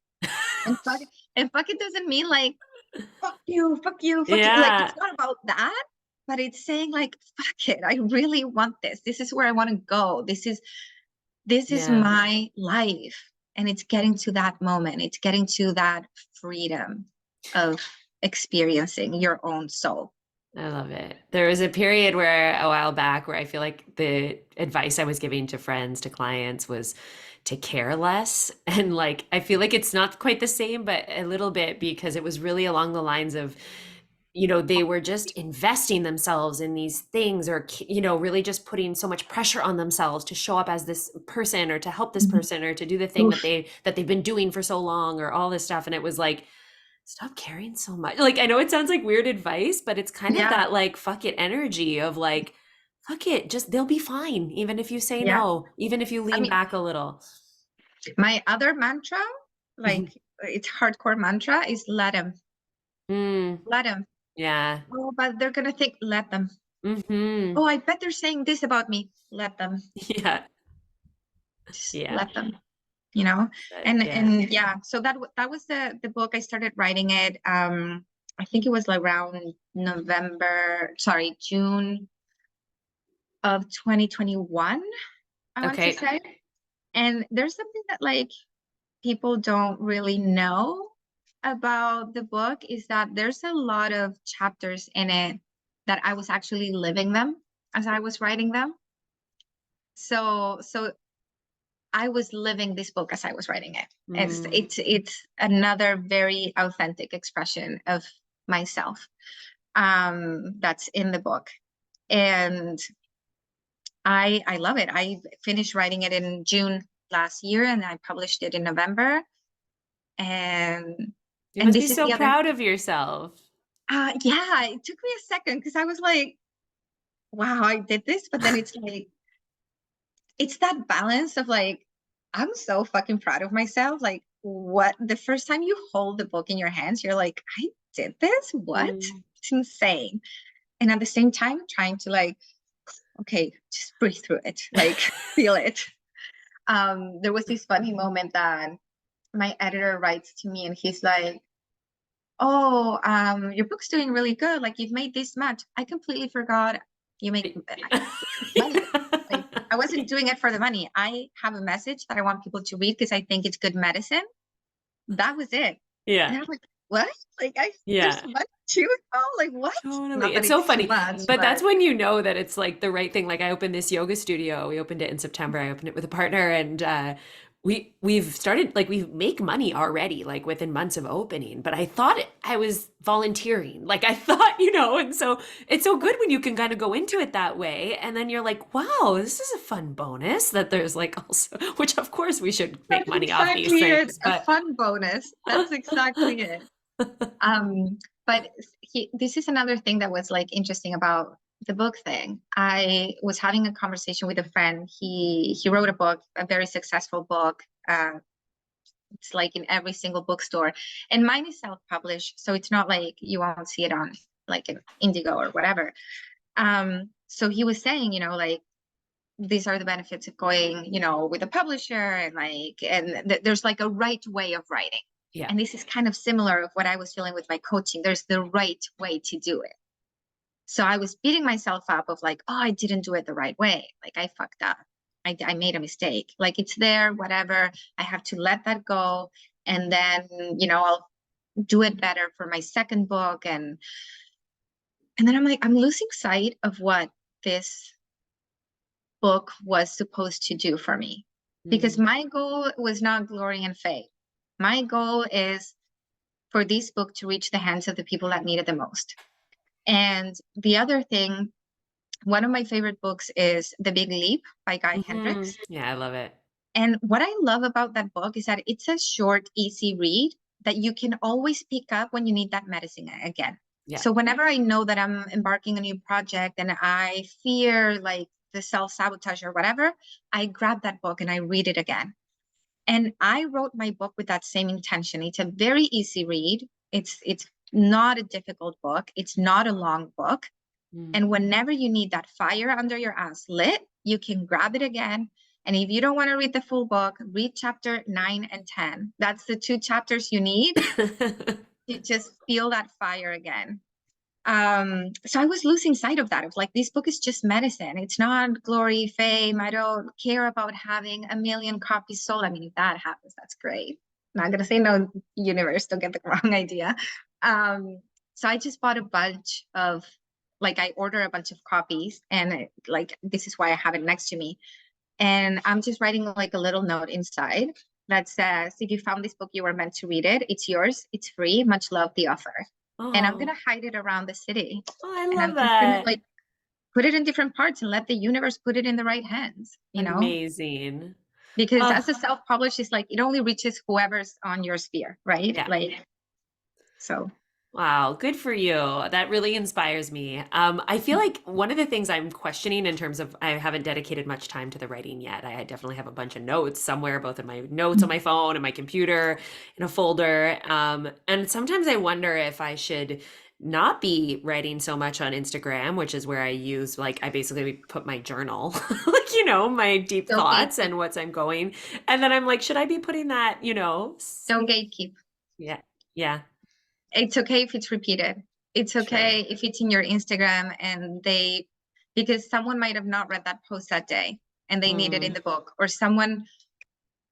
[SPEAKER 2] And fuck it doesn't mean like fuck you, fuck you, fuck you. Like,
[SPEAKER 1] Yeah.
[SPEAKER 2] it's not about that, but it's saying like, fuck it. I really want this. This is where I want to go. This is
[SPEAKER 1] Yeah.
[SPEAKER 2] my life. And it's getting to that moment. It's getting to that freedom of experiencing your own soul.
[SPEAKER 1] I love it. There was a period where a while back where I feel like the advice I was giving to friends, to clients was to care less. And like, I feel like it's not quite the same, but a little bit because it was really along the lines of, they were just investing themselves in these things or, really just putting so much pressure on themselves to show up as this person or to help this
[SPEAKER 2] Mhm.
[SPEAKER 1] person or to do the thing that
[SPEAKER 2] Oof.
[SPEAKER 1] they've been doing for so long or all this stuff. And it was like, stop caring so much. Like, I know it sounds like weird advice, but it's kind of
[SPEAKER 2] Yeah.
[SPEAKER 1] that like, fuck it energy of like, fuck it, just they'll be fine. Even if you say
[SPEAKER 2] Yeah.
[SPEAKER 1] no, even if you
[SPEAKER 2] I
[SPEAKER 1] lean
[SPEAKER 2] mean,
[SPEAKER 1] back a little.
[SPEAKER 2] my other mantra, like it's hardcore mantra, is let them.
[SPEAKER 1] Mm,
[SPEAKER 2] Let them.
[SPEAKER 1] yeah.
[SPEAKER 2] Oh, but they're gonna think, let them.
[SPEAKER 1] Hmm.
[SPEAKER 2] Oh, I bet they're saying this about me. Let them.
[SPEAKER 1] Yeah.
[SPEAKER 2] Just
[SPEAKER 1] Yeah.
[SPEAKER 2] let them. You know?
[SPEAKER 1] But
[SPEAKER 2] And
[SPEAKER 1] yeah.
[SPEAKER 2] and yeah, so that was the book. I started writing it. I think it was like around June of 2021, I want to
[SPEAKER 1] Okay.
[SPEAKER 2] say. And there's something that like people don't really know about the book is that there's a lot of chapters in it that I was actually living them as I was writing them. So I was living this book as I was writing it. It's
[SPEAKER 1] Mm.
[SPEAKER 2] it's it's another very authentic expression of myself that's in the book. And I love it. I finished writing it in June last year and I published it in November. And
[SPEAKER 1] You
[SPEAKER 2] and
[SPEAKER 1] must be
[SPEAKER 2] this is
[SPEAKER 1] so
[SPEAKER 2] the other
[SPEAKER 1] proud of yourself.
[SPEAKER 2] yeah, it took me a second because I was like, wow, I did this, but then it's like it's that balance of like, I'm so fucking proud of myself. Like, what the first time you hold the book in your hands, you're like, I did this? What?
[SPEAKER 1] Mm.
[SPEAKER 2] It's insane. And at the same time, trying to like, okay, just breathe through it, like feel it. There was this funny moment that my editor writes to me and he's like, oh, your book's doing really good. Like you've made this much. I completely forgot you make money. Like I wasn't doing it for the money. I have a message that I want people to read because I think it's good medicine. That was it.
[SPEAKER 1] Yeah.
[SPEAKER 2] And I'm like, what? Like there's
[SPEAKER 1] Yeah.
[SPEAKER 2] money too? Oh, like what?
[SPEAKER 1] Totally.
[SPEAKER 2] Not that
[SPEAKER 1] It's so
[SPEAKER 2] it's too
[SPEAKER 1] funny.
[SPEAKER 2] much,
[SPEAKER 1] But
[SPEAKER 2] but
[SPEAKER 1] that's when you know that it's like the right thing. Like I opened this yoga studio. We opened it in September. I opened it with a partner and we've started like we make money already, like within months of opening. But I thought I was volunteering. Like I thought, and so it's so good when you can kind of go into it that way. And then you're like, wow, this is a fun bonus that there's like also, which of course we should make
[SPEAKER 2] that's
[SPEAKER 1] money off these
[SPEAKER 2] exactly it.
[SPEAKER 1] things.
[SPEAKER 2] A
[SPEAKER 1] But
[SPEAKER 2] fun bonus. That's exactly it. But this is another thing that was like interesting about the book thing. I was having a conversation with a friend. He wrote a book, a very successful book. It's like in every single bookstore, and mine is self-published, so it's not like you won't see it on like an Indigo or whatever. So he was saying, like these are the benefits of going, with a publisher and like, and there's like a right way of writing.
[SPEAKER 1] yeah.
[SPEAKER 2] And this is kind of similar of what I was feeling with my coaching. There's the right way to do it. So I was beating myself up of like, oh, I didn't do it the right way. Like I fucked up. I made a mistake. Like it's there, whatever. I have to let that go. And then, I'll do it better for my second book. And then I'm like, I'm losing sight of what this book was supposed to do for me. Because
[SPEAKER 1] Mm.
[SPEAKER 2] my goal was not glory and fame. My goal is for this book to reach the hands of the people that need it the most. And the other thing One of my favorite books is The Big Leap by Guy Hendricks.
[SPEAKER 1] Yeah, I love it.
[SPEAKER 2] And what I love about that book is that it's a short, easy read that you can always pick up when you need that medicine again.
[SPEAKER 1] Yeah.
[SPEAKER 2] So whenever I know that I'm embarking a new project and I fear like the self-sabotage or whatever, I grab that book and I read it again. And I wrote my book with that same intention. It's a very easy read. It's not a difficult book. It's not a long book. And whenever you need that fire under your ass lit, you can grab it again. And if you don't want to read the full book, read chapter 9 and 10. That's the 2 chapters you need to just feel that fire again. So I was losing sight of that, of like, this book is just medicine. It's not glory, fame. I don't care about having 1 million copies sold. I mean, if that happens, that's great. I'm not gonna say no, universe, don't get the wrong idea. So I just bought a bunch of, like, I ordered a bunch of copies, and like, this is why I have it next to me. And I'm just writing like a little note inside that says, if you found this book, you were meant to read it. It's yours. It's free. Much love, the author. And I'm
[SPEAKER 1] Oh,
[SPEAKER 2] gonna hide it around the city.
[SPEAKER 1] I
[SPEAKER 2] And
[SPEAKER 1] love
[SPEAKER 2] I'm just gonna
[SPEAKER 1] that.
[SPEAKER 2] like put it in different parts and let the universe put it in the right hands, you know?
[SPEAKER 1] Amazing.
[SPEAKER 2] Because
[SPEAKER 1] Oh,
[SPEAKER 2] as a self-published, it's like it only reaches whoever's on your sphere, right?
[SPEAKER 1] yeah.
[SPEAKER 2] Like, so
[SPEAKER 1] Wow, good for you. That really inspires me. I feel like one of the things I'm questioning in terms of I haven't dedicated much time to the writing yet. I definitely have a bunch of notes somewhere, both in my notes on my phone and my computer in a folder. And sometimes I wonder if I should not be writing so much on Instagram, which is where I use like I basically put my journal, like my deep
[SPEAKER 2] don't
[SPEAKER 1] thoughts
[SPEAKER 2] gatekeep.
[SPEAKER 1] and what's I'm going. And then I'm like, should I be putting that,
[SPEAKER 2] Don't gatekeep.
[SPEAKER 1] yeah, yeah.
[SPEAKER 2] It's okay if it's repeated. It's
[SPEAKER 1] Sure.
[SPEAKER 2] okay if it's in your Instagram and because someone might have not read that post that day and they need it in
[SPEAKER 1] Mm.
[SPEAKER 2] the book, or someone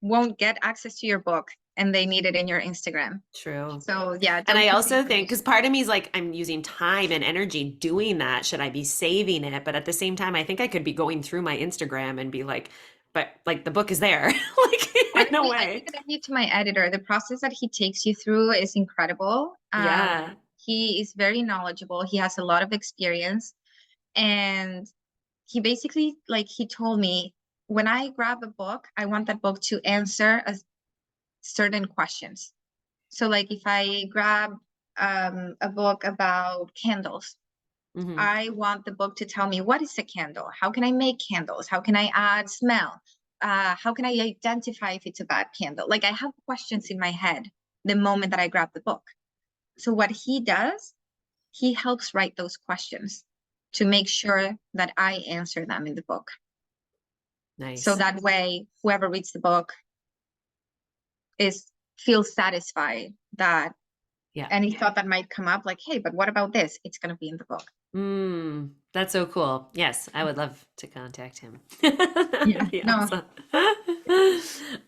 [SPEAKER 2] won't get access to your book and they need it in your Instagram.
[SPEAKER 1] True.
[SPEAKER 2] So yeah,
[SPEAKER 1] And
[SPEAKER 2] don't
[SPEAKER 1] I
[SPEAKER 2] keep the
[SPEAKER 1] also think,
[SPEAKER 2] information.
[SPEAKER 1] because part of me is like, I'm using time and energy doing that. Should I be saving it? But at the same time, I think I could be going through my Instagram and be like, but like the book is there, like in a
[SPEAKER 2] Honestly, I
[SPEAKER 1] way.
[SPEAKER 2] recommend you to my editor. The process that he takes you through is incredible.
[SPEAKER 1] Yeah.
[SPEAKER 2] He is very knowledgeable. He has a lot of experience. And he basically, like, he told me, when I grab a book, I want that book to answer certain questions. So like if I grab a book about candles,
[SPEAKER 1] Hmm.
[SPEAKER 2] I want the book to tell me, what is a candle? How can I make candles? How can I add smell? How can I identify if it's a bad candle? Like, I have questions in my head the moment that I grab the book. So what he does, he helps write those questions to make sure that I answer them in the book. So
[SPEAKER 1] Nice.
[SPEAKER 2] that way, whoever reads the book is feels satisfied that
[SPEAKER 1] Yeah.
[SPEAKER 2] any thought that might come up, like, hey, but what about this? It's going to be in the book.
[SPEAKER 1] That's so cool. Yes, I would love to contact him.
[SPEAKER 2] Yeah.
[SPEAKER 1] That'd be
[SPEAKER 2] No.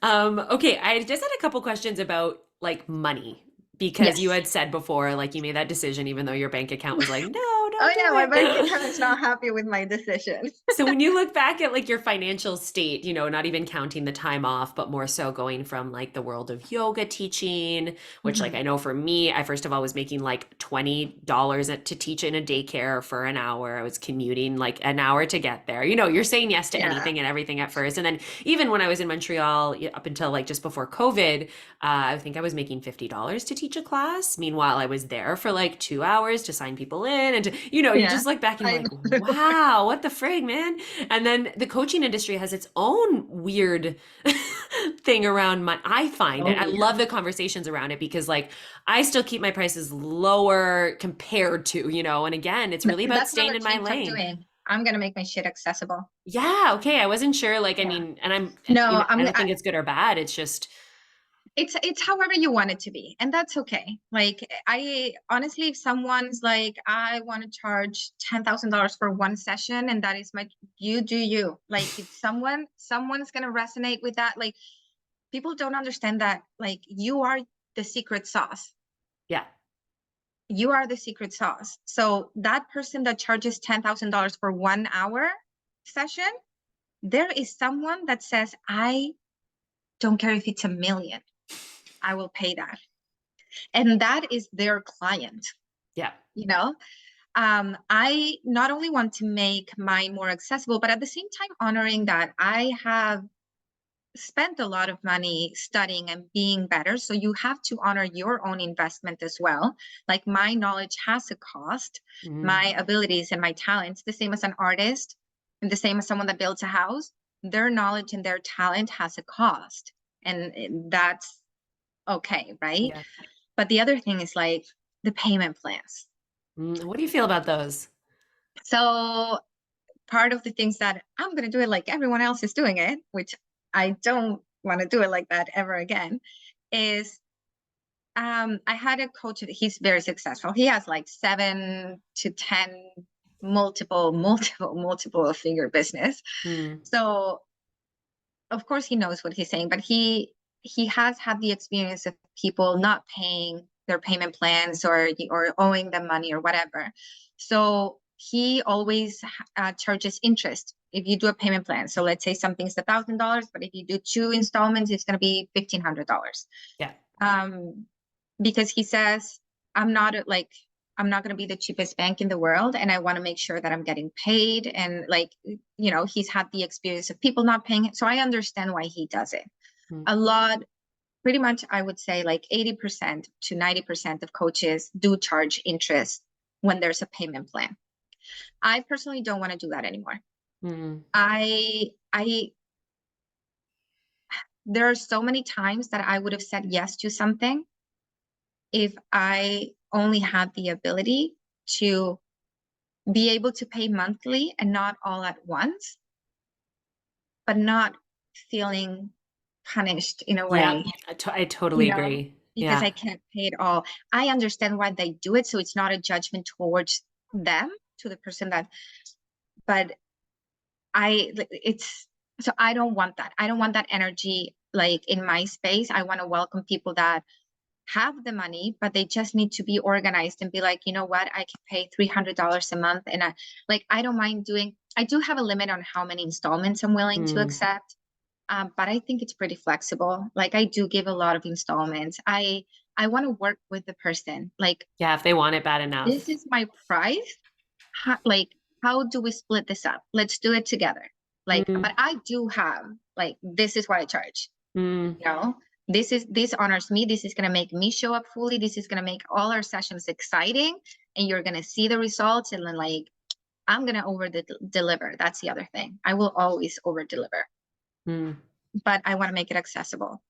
[SPEAKER 1] awesome. Okay, I just had a couple questions about like money because you
[SPEAKER 2] Yes.
[SPEAKER 1] had said before, like you made that decision even though your bank account was like, no,
[SPEAKER 2] Oh
[SPEAKER 1] don't
[SPEAKER 2] yeah,
[SPEAKER 1] do
[SPEAKER 2] my bank
[SPEAKER 1] it.
[SPEAKER 2] account is not happy with my decision.
[SPEAKER 1] So when you look back at like your financial state, not even counting the time off, but more so going from like the world of yoga teaching, which like I know for me, I first of all was making like $20 to teach in a daycare for an hour. I was commuting like an hour to get there. You're saying yes to
[SPEAKER 2] Yeah.
[SPEAKER 1] anything and everything at first. And then even when I was in Montreal up until like just before COVID, I think I was making $50 to teach a class. Meanwhile, I was there for like 2 hours to sign people in and you
[SPEAKER 2] Yeah.
[SPEAKER 1] just look back and you're
[SPEAKER 2] I
[SPEAKER 1] like,
[SPEAKER 2] know.
[SPEAKER 1] wow, what the frig, man? And then the coaching industry has its own weird thing around I find it.
[SPEAKER 2] Oh
[SPEAKER 1] I love
[SPEAKER 2] yeah.
[SPEAKER 1] the conversations around it because like I still keep my prices lower compared to, and again, it's really about
[SPEAKER 2] That's
[SPEAKER 1] staying
[SPEAKER 2] another
[SPEAKER 1] in my
[SPEAKER 2] change I'm
[SPEAKER 1] lane.
[SPEAKER 2] doing. I'm gonna make my shit accessible.
[SPEAKER 1] Yeah, okay. I wasn't sure. Like, I
[SPEAKER 2] Yeah.
[SPEAKER 1] mean, and
[SPEAKER 2] No,
[SPEAKER 1] I don't think it's good or bad. It's just,
[SPEAKER 2] it's however you want it to be, and that's okay. Like, I honestly, if someone's like, I want to charge $10,000 for one session, and that is you do you. Like, if someone's gonna resonate with that. Like, people don't understand that, like, you are the secret sauce.
[SPEAKER 1] yeah,
[SPEAKER 2] You are the secret sauce. So that person that charges $10,000 for 1 hour session, there is someone that says, I don't care if it's 1 million, I will pay that. And that is their client,
[SPEAKER 1] yeah.
[SPEAKER 2] you know? I not only want to make mine more accessible, but at the same time honoring that I have spent a lot of money studying and being better. So you have to honor your own investment as well. Like my knowledge has a cost, my abilities and my talents, the same as an artist and the same as someone that builds a house, their knowledge and their talent has a cost. And that's okay, right?
[SPEAKER 1] Yeah.
[SPEAKER 2] But the other thing is like the payment plans.
[SPEAKER 1] What do you feel about those?
[SPEAKER 2] So part of the things that I'm going to do it like everyone else is doing it, which I don't want to do it like that ever again, is I had a coach, he's very successful. He has like 7 to 10 multiple figure business.
[SPEAKER 1] Mm.
[SPEAKER 2] So of course he knows what he's saying, but he has had the experience of people not paying their payment plans or owing them money or whatever. So he always charges interest if you do a payment plan. So let's say something's $1,000, but if you do 2 installments, it's going to be $1,500.
[SPEAKER 1] Yeah.
[SPEAKER 2] Because he says, I'm not going to be the cheapest bank in the world, and I want to make sure that I'm getting paid. And like, he's had the experience of people not paying it. So I understand why he does it. A lot, pretty much, I would say like 80% to 90% of coaches do charge interest when there's a payment plan. I personally don't want to do that anymore. I there are so many times that I would have said yes to something if I only had the ability to be able to pay monthly and not all at once, but not feeling punished in a
[SPEAKER 1] Yeah.
[SPEAKER 2] way,
[SPEAKER 1] I totally agree.
[SPEAKER 2] because
[SPEAKER 1] Yeah.
[SPEAKER 2] I can't pay it all. I understand why they do it, so it's not a judgment towards them, to the person that, but I don't want that. I don't want that energy like in my space. I want to welcome people that have the money, but they just need to be organized and be like, you know what, I can pay $300 a month. And I don't mind I do have a limit on how many installments I'm willing to accept. But I think it's pretty flexible. Like I do give a lot of installments. I want to work with the person. Like,
[SPEAKER 1] Yeah. If they want it bad enough.
[SPEAKER 2] this is my price. How do we split this up? Let's do it together. Like, but I do have, like, this is what I charge.
[SPEAKER 1] Mm.
[SPEAKER 2] You know, this honors me. This is going to make me show up fully. This is going to make all our sessions exciting, and you're going to see the results. And then like, I'm going to over deliver. That's the other thing. I will always over deliver, but I want to make it accessible.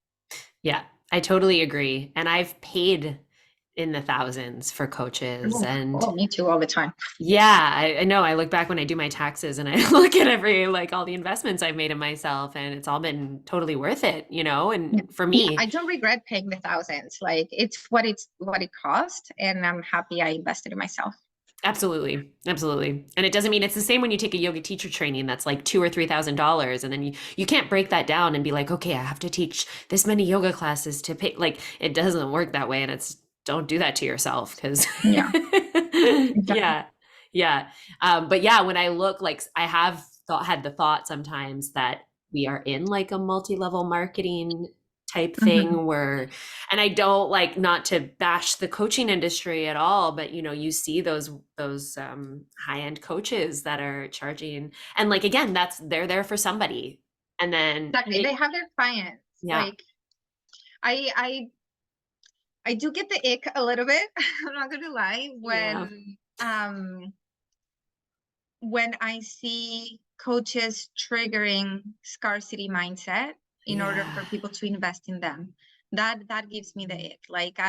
[SPEAKER 1] Yeah, I totally agree. And I've paid in the thousands for coaches. And
[SPEAKER 2] Me too, all the time.
[SPEAKER 1] yeah, I know. I look back when I do my taxes and I look at like all the investments I've made in myself, and it's all been totally worth it, And for
[SPEAKER 2] Yeah,
[SPEAKER 1] me,
[SPEAKER 2] I don't regret paying the thousands. Like it's what it cost, and I'm happy I invested in myself.
[SPEAKER 1] absolutely, absolutely. And it doesn't mean it's the same when you take a yoga teacher training that's like $2,000 or $3,000, and then you can't break that down and be like, okay, I have to teach this many yoga classes to pay. Like it doesn't work that way, and it's don't do that to yourself because
[SPEAKER 2] Yeah, exactly.
[SPEAKER 1] yeah, yeah. But yeah, when I look, like I have had the thought sometimes that we are in like a multi-level marketing type
[SPEAKER 2] Mhm.
[SPEAKER 1] thing where, and I don't like, not to bash the coaching industry at all, but you see those high-end coaches that are charging, and like again, they're there for somebody, and then
[SPEAKER 2] Exactly. They have their clients.
[SPEAKER 1] yeah,
[SPEAKER 2] Like I I do get the ick a little bit. I'm not gonna lie,
[SPEAKER 1] yeah,
[SPEAKER 2] when I see coaches triggering scarcity mindset in order
[SPEAKER 1] yeah,
[SPEAKER 2] for people to invest in them. That gives me the ick. Like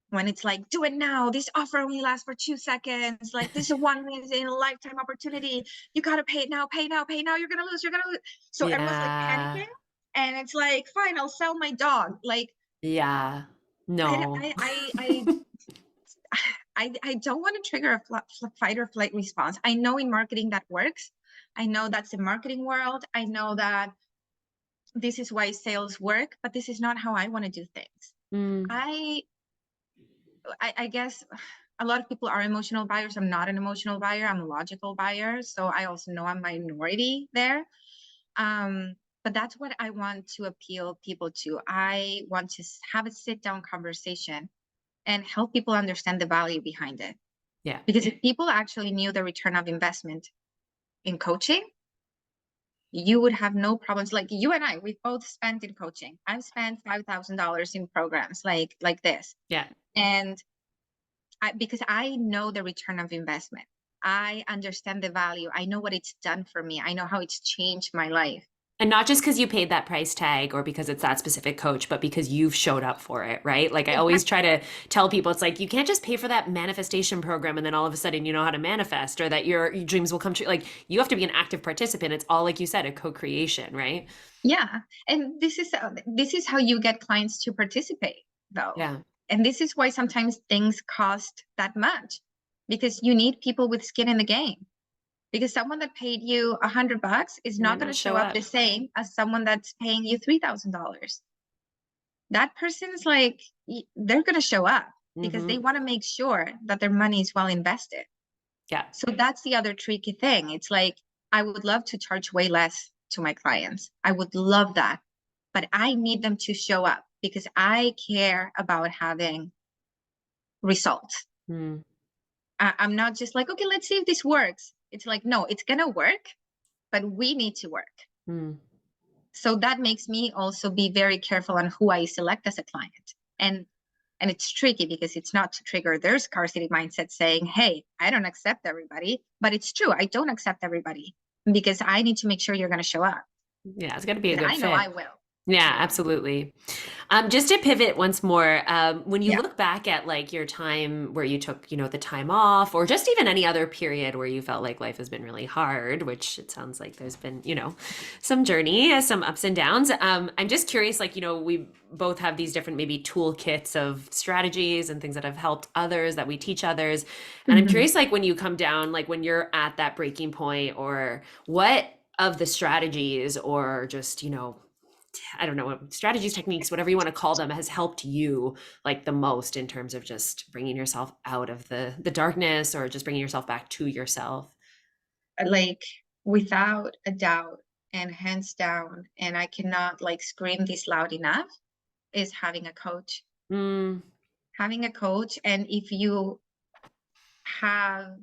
[SPEAKER 2] when it's like, do it now. This offer only lasts for 2 seconds. Like this is one in a lifetime opportunity. You gotta pay it now, pay now, pay now. You're gonna lose. You're gonna lose. So everyone's like
[SPEAKER 1] yeah,
[SPEAKER 2] panicking, and it's like, fine, I'll sell my dog. Like
[SPEAKER 1] yeah,
[SPEAKER 2] I
[SPEAKER 1] no,
[SPEAKER 2] I I I I don't want to trigger a fight or flight response. I know in marketing that works. I know that's the marketing world. I know that this is why sales work, but this is not how I want to do things.
[SPEAKER 1] mm,
[SPEAKER 2] I I guess a lot of people are emotional buyers. I'm not an emotional buyer. I'm a logical buyer. So I also know I'm minority there. Um, but that's what I want to appeal people to. I want to have a sit down conversation and help people understand the value behind it.
[SPEAKER 1] Yeah.
[SPEAKER 2] Because if people actually knew the return of investment in coaching, you would have no problems. Like you and I, we've both spent in coaching. I've spent $5,000 in programs like this.
[SPEAKER 1] Yeah.
[SPEAKER 2] And because I know the return of investment. I understand the value. I know what it's done for me. I know how it's changed my life.
[SPEAKER 1] And not just because you paid that price tag or because it's that specific coach, but because you've showed up for it, right? Like I always try to tell people, it's like, you can't just pay for that manifestation program and then all of a sudden you know how to manifest or that your dreams will come true. Like you have to be an active participant. It's all, like you said, a co-creation, right?
[SPEAKER 2] Yeah. And this is how you get clients to participate, though.
[SPEAKER 1] Yeah.
[SPEAKER 2] And this is why sometimes things cost that much, because you need people with skin in the game. Because someone that paid you $100 is not going to show up the same as someone that's paying you $3,000. That person's like, they're going to show up because they want to make sure that their money is well invested.
[SPEAKER 1] Yeah.
[SPEAKER 2] So that's the other tricky thing. It's like, I would love to charge way less to my clients. I would love that. But I need them to show up because I care about having results.
[SPEAKER 1] Mm.
[SPEAKER 2] I'm not just like, okay, let's see if this works. It's like, no, it's going to work, but we need to work.
[SPEAKER 1] Mm.
[SPEAKER 2] So that makes me also be very careful on who I select as a client. And it's tricky because it's not to trigger their scarcity mindset saying, hey, I don't accept everybody. But it's true. I don't accept everybody because I need to make sure you're going to show up.
[SPEAKER 1] Yeah, it's got to be a
[SPEAKER 2] Because
[SPEAKER 1] good
[SPEAKER 2] I know
[SPEAKER 1] fit.
[SPEAKER 2] I will.
[SPEAKER 1] Yeah, absolutely. Just to pivot once more, when you
[SPEAKER 2] Yeah.
[SPEAKER 1] look back at like your time where you took, you know, the time off, or just even any other period where you felt like life has been really hard, which it sounds like there's been, you know, some journey, some ups and downs. I'm just curious, like, you know, we both have these different maybe toolkits of strategies and things that have helped others that we teach others. And I'm curious, like when you come down, like when you're at that breaking point, or what of the strategies or just, you know, I don't know, strategies, techniques, whatever you want to call them, has helped you like the most in terms of just bringing yourself out of the darkness or just bringing yourself back to yourself?
[SPEAKER 2] Like without a doubt and hands down, and I cannot like scream this loud enough, is having a coach.
[SPEAKER 1] Mm.
[SPEAKER 2] Having a coach. And if you have,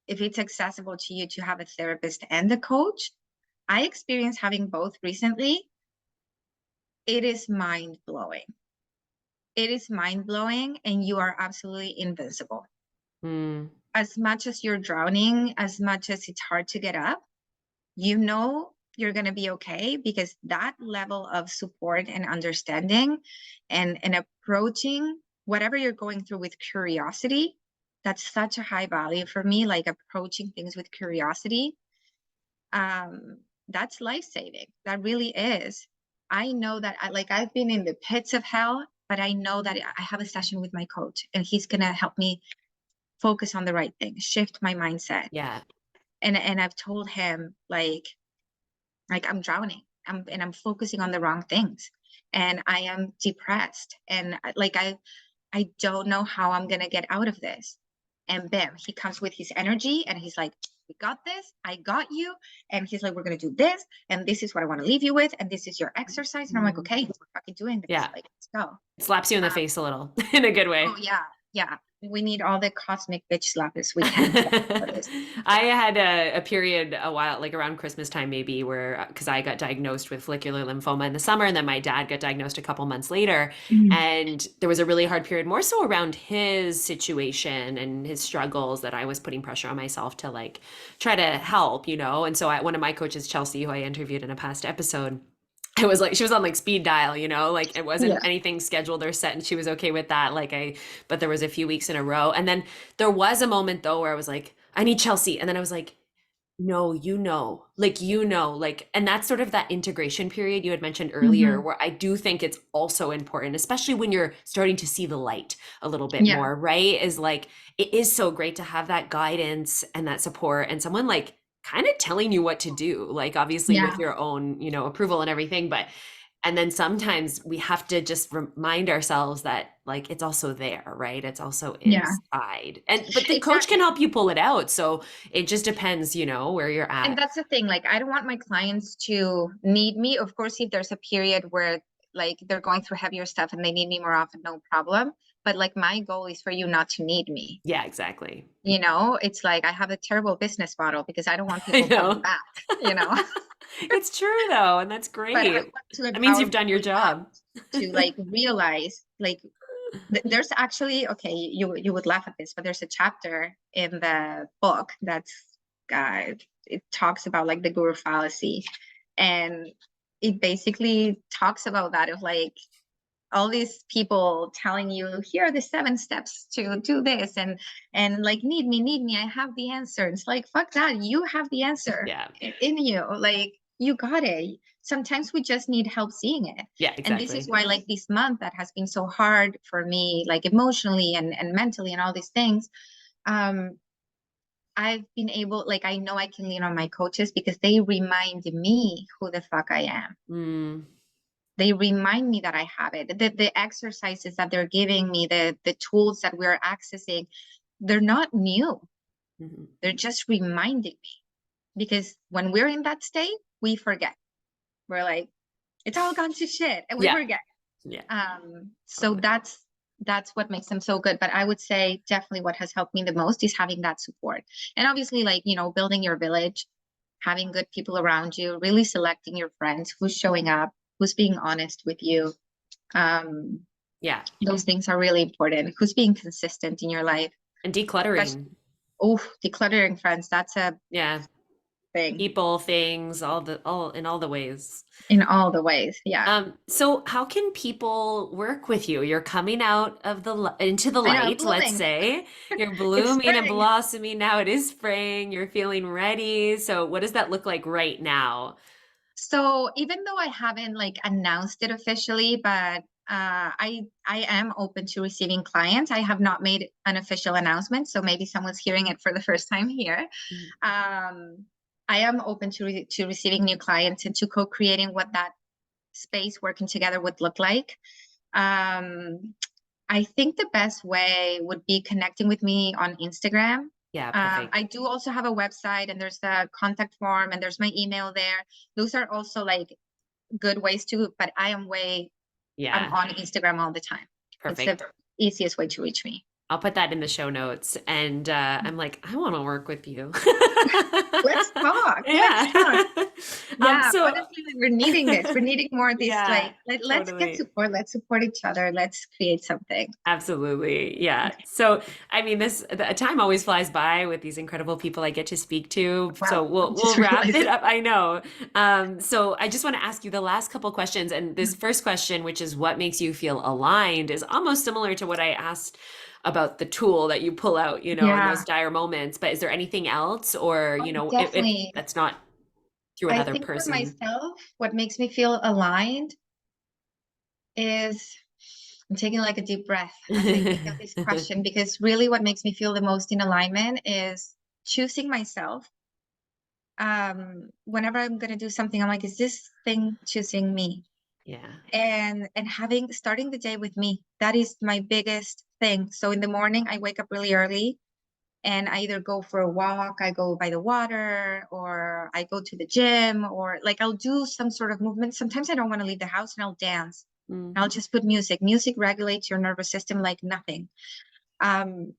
[SPEAKER 2] if it's accessible to you to have a therapist and a coach, I experienced having both recently. It is mind blowing. It is mind blowing, and you are absolutely invincible.
[SPEAKER 1] Mm.
[SPEAKER 2] As much as you're drowning, as much as it's hard to get up, you know you're going to be okay, because that level of support and understanding and approaching whatever you're going through with curiosity, that's such a high value for me, like approaching things with curiosity. That's life-saving. That really is. I know that I've been in the pits of hell, but I know that I have a session with my coach and he's going to help me focus on the right thing, shift my mindset.
[SPEAKER 1] Yeah.
[SPEAKER 2] And I've told him like I'm drowning. I'm focusing on the wrong things, and I am depressed, and I don't know how I'm gonna get out of this. And bam, he comes with his energy, and he's like, "We got this. I got you." And he's like, "We're gonna do this, and this is what I want to leave you with, and this is your exercise." And I'm like, "Okay, we're fucking doing this.
[SPEAKER 1] Yeah.
[SPEAKER 2] Like, let's go."
[SPEAKER 1] It slaps you in the face a little in a good way.
[SPEAKER 2] Oh yeah, yeah. We need all the cosmic bitch slappers we can for this.
[SPEAKER 1] I had a period a while, like around Christmas time, maybe, where because I got diagnosed with follicular lymphoma in the summer, and then my dad got diagnosed a couple months later. And there was a really hard period, more so around his situation and his struggles, that I was putting pressure on myself to like try to help, you know. And so one of my coaches, Chelsea, who I interviewed in a past episode, I was like, she was on like speed dial, you know, like it wasn't anything scheduled or set, and she was okay with that. But there was a few weeks in a row. And then there was a moment though where I was like, I need Chelsea. And then I was like, no, and that's sort of that integration period you had mentioned earlier, where I do think it's also important, especially when you're starting to see the light a little bit more, right? Is like, it is so great to have that guidance and that support and someone like kind of telling you what to do, like obviously with your own, you know, approval and everything. And then sometimes we have to just remind ourselves that like it's also there, right? It's also inside. But the coach can help you pull it out. So it just depends, you know, where you're at.
[SPEAKER 2] And that's the thing. Like, I don't want my clients to need me. Of course, if there's a period where like they're going through heavier stuff and they need me more often, no problem. But like my goal is for you not to need me.
[SPEAKER 1] Yeah, exactly.
[SPEAKER 2] You know, it's like I have a terrible business model because I don't want
[SPEAKER 1] I
[SPEAKER 2] people coming
[SPEAKER 1] know.
[SPEAKER 2] back, you know.
[SPEAKER 1] It's true though, and that's
[SPEAKER 2] But I
[SPEAKER 1] great.
[SPEAKER 2] want to
[SPEAKER 1] That means
[SPEAKER 2] empower
[SPEAKER 1] you've done
[SPEAKER 2] people
[SPEAKER 1] your
[SPEAKER 2] enough
[SPEAKER 1] job.
[SPEAKER 2] to like realize like there's actually, okay, you would laugh at this, but there's a chapter in the book that's it talks about like the guru fallacy, and it basically talks about that of like all these people telling you here are the 7 steps to do this, and like need me, I have the answer. It's like fuck that, you have the answer
[SPEAKER 1] Yeah.
[SPEAKER 2] in you, like you got it. Sometimes we just need help seeing it.
[SPEAKER 1] Yeah,
[SPEAKER 2] And this is
[SPEAKER 1] exactly.
[SPEAKER 2] why like this month that has been so hard for me, like emotionally and mentally and all these things, um I've been able, like I know I can lean on my coaches because they remind me who the fuck I am.
[SPEAKER 1] Mm,
[SPEAKER 2] They remind me that I have it. The exercises that they're giving me, the tools that we're accessing, they're not new.
[SPEAKER 1] mhm.
[SPEAKER 2] They're just reminding me. Because when we're in that state, we forget. We're like, it's all gone to shit, and we
[SPEAKER 1] Yeah.
[SPEAKER 2] forget.
[SPEAKER 1] Yeah.
[SPEAKER 2] So
[SPEAKER 1] Totally.
[SPEAKER 2] that's what makes them so good. But I would say definitely what has helped me the most is having that support. And obviously, like, you know, building your village, having good people around you, really selecting your friends, who's showing up, who's being honest with you. Um,
[SPEAKER 1] Yeah.
[SPEAKER 2] those things are really important. Who's being consistent in your life?
[SPEAKER 1] And
[SPEAKER 2] Especially,
[SPEAKER 1] decluttering.
[SPEAKER 2] oh, decluttering friends, that's a
[SPEAKER 1] Yeah.
[SPEAKER 2] thing
[SPEAKER 1] People, things, all in all the ways.
[SPEAKER 2] in all the ways. Yeah.
[SPEAKER 1] So how can people work with you? You're coming out of into the
[SPEAKER 2] I know, I'm
[SPEAKER 1] light, let's
[SPEAKER 2] blooming.
[SPEAKER 1] say. You're
[SPEAKER 2] It's
[SPEAKER 1] blooming and
[SPEAKER 2] spring.
[SPEAKER 1] blossoming now. It is spring. You're feeling ready. So what does that look like right now?
[SPEAKER 2] So even though I haven't like announced it officially, but I am open to receiving clients. I have not made an official announcement, so maybe someone's hearing it for the first time here.
[SPEAKER 1] Mhm.
[SPEAKER 2] Um, I am open to receiving new clients and to co-creating what that space working together would look like. Um, I think the best way would be connecting with me on Instagram.
[SPEAKER 1] Yeah, perfect.
[SPEAKER 2] I do also have a website, and there's the contact form, and there's my email there. Those are also like good ways to, but I'm
[SPEAKER 1] Yeah,
[SPEAKER 2] on Instagram all the time. It's the
[SPEAKER 1] perfect.
[SPEAKER 2] easiest way to reach me.
[SPEAKER 1] I'll put that in the show notes. And I'm like, I want to work with you.
[SPEAKER 2] Let's talk. Let's talk.
[SPEAKER 1] Yeah.
[SPEAKER 2] Yeah,
[SPEAKER 1] So
[SPEAKER 2] honestly, like, we're needing this. We're needing more of this.
[SPEAKER 1] yeah,
[SPEAKER 2] Like, let's get
[SPEAKER 1] totally.
[SPEAKER 2] support. Let's support each other. Let's create something.
[SPEAKER 1] Absolutely. Yeah. So, I mean, the time always flies by with these incredible people I get to speak to.
[SPEAKER 2] Wow,
[SPEAKER 1] So
[SPEAKER 2] I
[SPEAKER 1] we'll
[SPEAKER 2] just
[SPEAKER 1] wrap
[SPEAKER 2] realized
[SPEAKER 1] it
[SPEAKER 2] it.
[SPEAKER 1] up. I know. So I just want to ask you the last couple questions. And this first question, which is what makes you feel aligned, is almost similar to what I asked about the tool that you pull out, in
[SPEAKER 2] Yeah,
[SPEAKER 1] those dire moments. But is there anything else, or,
[SPEAKER 2] oh,
[SPEAKER 1] if
[SPEAKER 2] definitely.
[SPEAKER 1] that's not through
[SPEAKER 2] I
[SPEAKER 1] another
[SPEAKER 2] think for
[SPEAKER 1] person?
[SPEAKER 2] myself, what makes me feel aligned is I'm taking like a deep breath as I think of this question, because really what makes me feel the most in alignment is choosing myself. Whenever I'm going to do something, I'm like, is this thing choosing me?
[SPEAKER 1] Yeah.
[SPEAKER 2] And having starting the day with me, that is my biggest thing. So in the morning, I wake up really early, and I either go for a walk, I go by the water, or I go to the gym, or like I'll do some sort of movement. Sometimes I don't want to leave the house, and I'll dance.
[SPEAKER 1] Mm.
[SPEAKER 2] I'll just put music. Music regulates your nervous system like nothing. Um,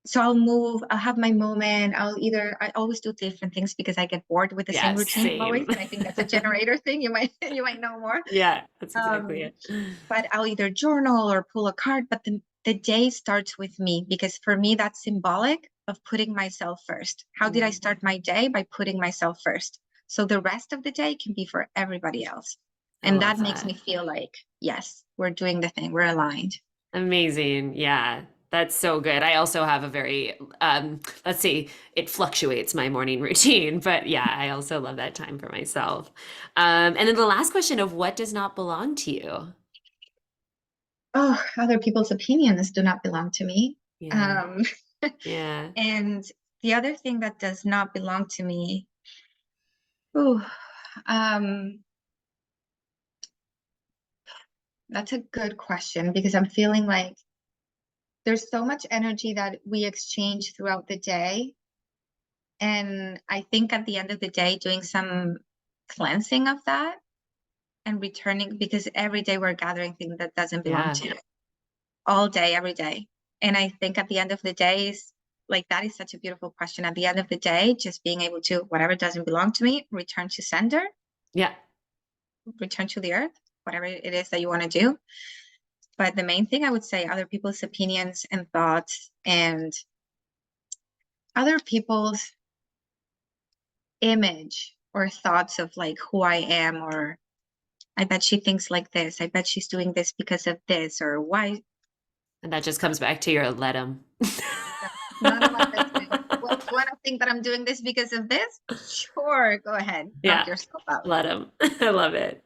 [SPEAKER 2] so I'll move, I'll have my moment. I always do different things because I get bored with the same
[SPEAKER 1] Yeah,
[SPEAKER 2] routine always.
[SPEAKER 1] same.
[SPEAKER 2] And I think that's a generator thing. You might know more.
[SPEAKER 1] Yeah, that's exactly
[SPEAKER 2] Um,
[SPEAKER 1] it.
[SPEAKER 2] but I'll either journal or pull a card, but the day starts with me, because for me, that's symbolic of putting myself first. How did I
[SPEAKER 1] Mm,
[SPEAKER 2] start my day? By putting myself first. So the rest of the day can be for everybody else.
[SPEAKER 1] I
[SPEAKER 2] And
[SPEAKER 1] love
[SPEAKER 2] that makes
[SPEAKER 1] that.
[SPEAKER 2] me feel like, yes, we're doing the thing, we're aligned.
[SPEAKER 1] Amazing. Yeah, that's so good. I also have a very, let's see, it fluctuates my morning routine, but yeah, I also love that time for myself. And then the last question of what does not belong to you?
[SPEAKER 2] Oh, other people's opinions do not belong to me.
[SPEAKER 1] Yeah,
[SPEAKER 2] Um,
[SPEAKER 1] yeah.
[SPEAKER 2] and the other thing that does not belong to me, oh, um, that's a good question, because I'm feeling like there's so much energy that we exchange throughout the day. And I think at the end of the day, doing some cleansing of that and returning, because every day we're gathering things that doesn't belong
[SPEAKER 1] Yeah.
[SPEAKER 2] to you. All day, every day. And I think at the end of the day, that is such a beautiful question. At the end of the day, just being able to, whatever doesn't belong to me, return to sender,
[SPEAKER 1] Yeah.
[SPEAKER 2] return to the earth, whatever it is that you want to do. But the main thing I would say, other people's opinions and thoughts and other people's image or thoughts of like who I am, or I bet she thinks like this. I bet she's doing this because of this, or why.
[SPEAKER 1] And that just comes back to your let them.
[SPEAKER 2] None of my business. Well, you want to think that I'm doing this because of this? Sure, go ahead. Knock
[SPEAKER 1] Yeah.
[SPEAKER 2] yourself out.
[SPEAKER 1] Let them. I love it.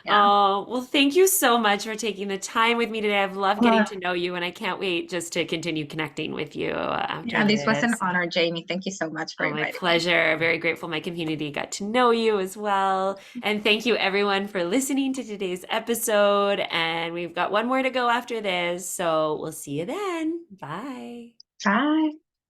[SPEAKER 2] Yeah.
[SPEAKER 1] Oh, well, thank you so much for taking the time with me today. I've loved getting
[SPEAKER 2] Uh,
[SPEAKER 1] to know you, and I can't wait just to continue connecting with you after
[SPEAKER 2] yeah, this was an
[SPEAKER 1] this.
[SPEAKER 2] honor, Jamie. Thank you so much for
[SPEAKER 1] Oh, my
[SPEAKER 2] inviting me.
[SPEAKER 1] pleasure. Very grateful my community got to know you as well. And thank you everyone for listening to today's episode. And we've got one more to go after this. So we'll see you then. Bye.
[SPEAKER 2] Bye.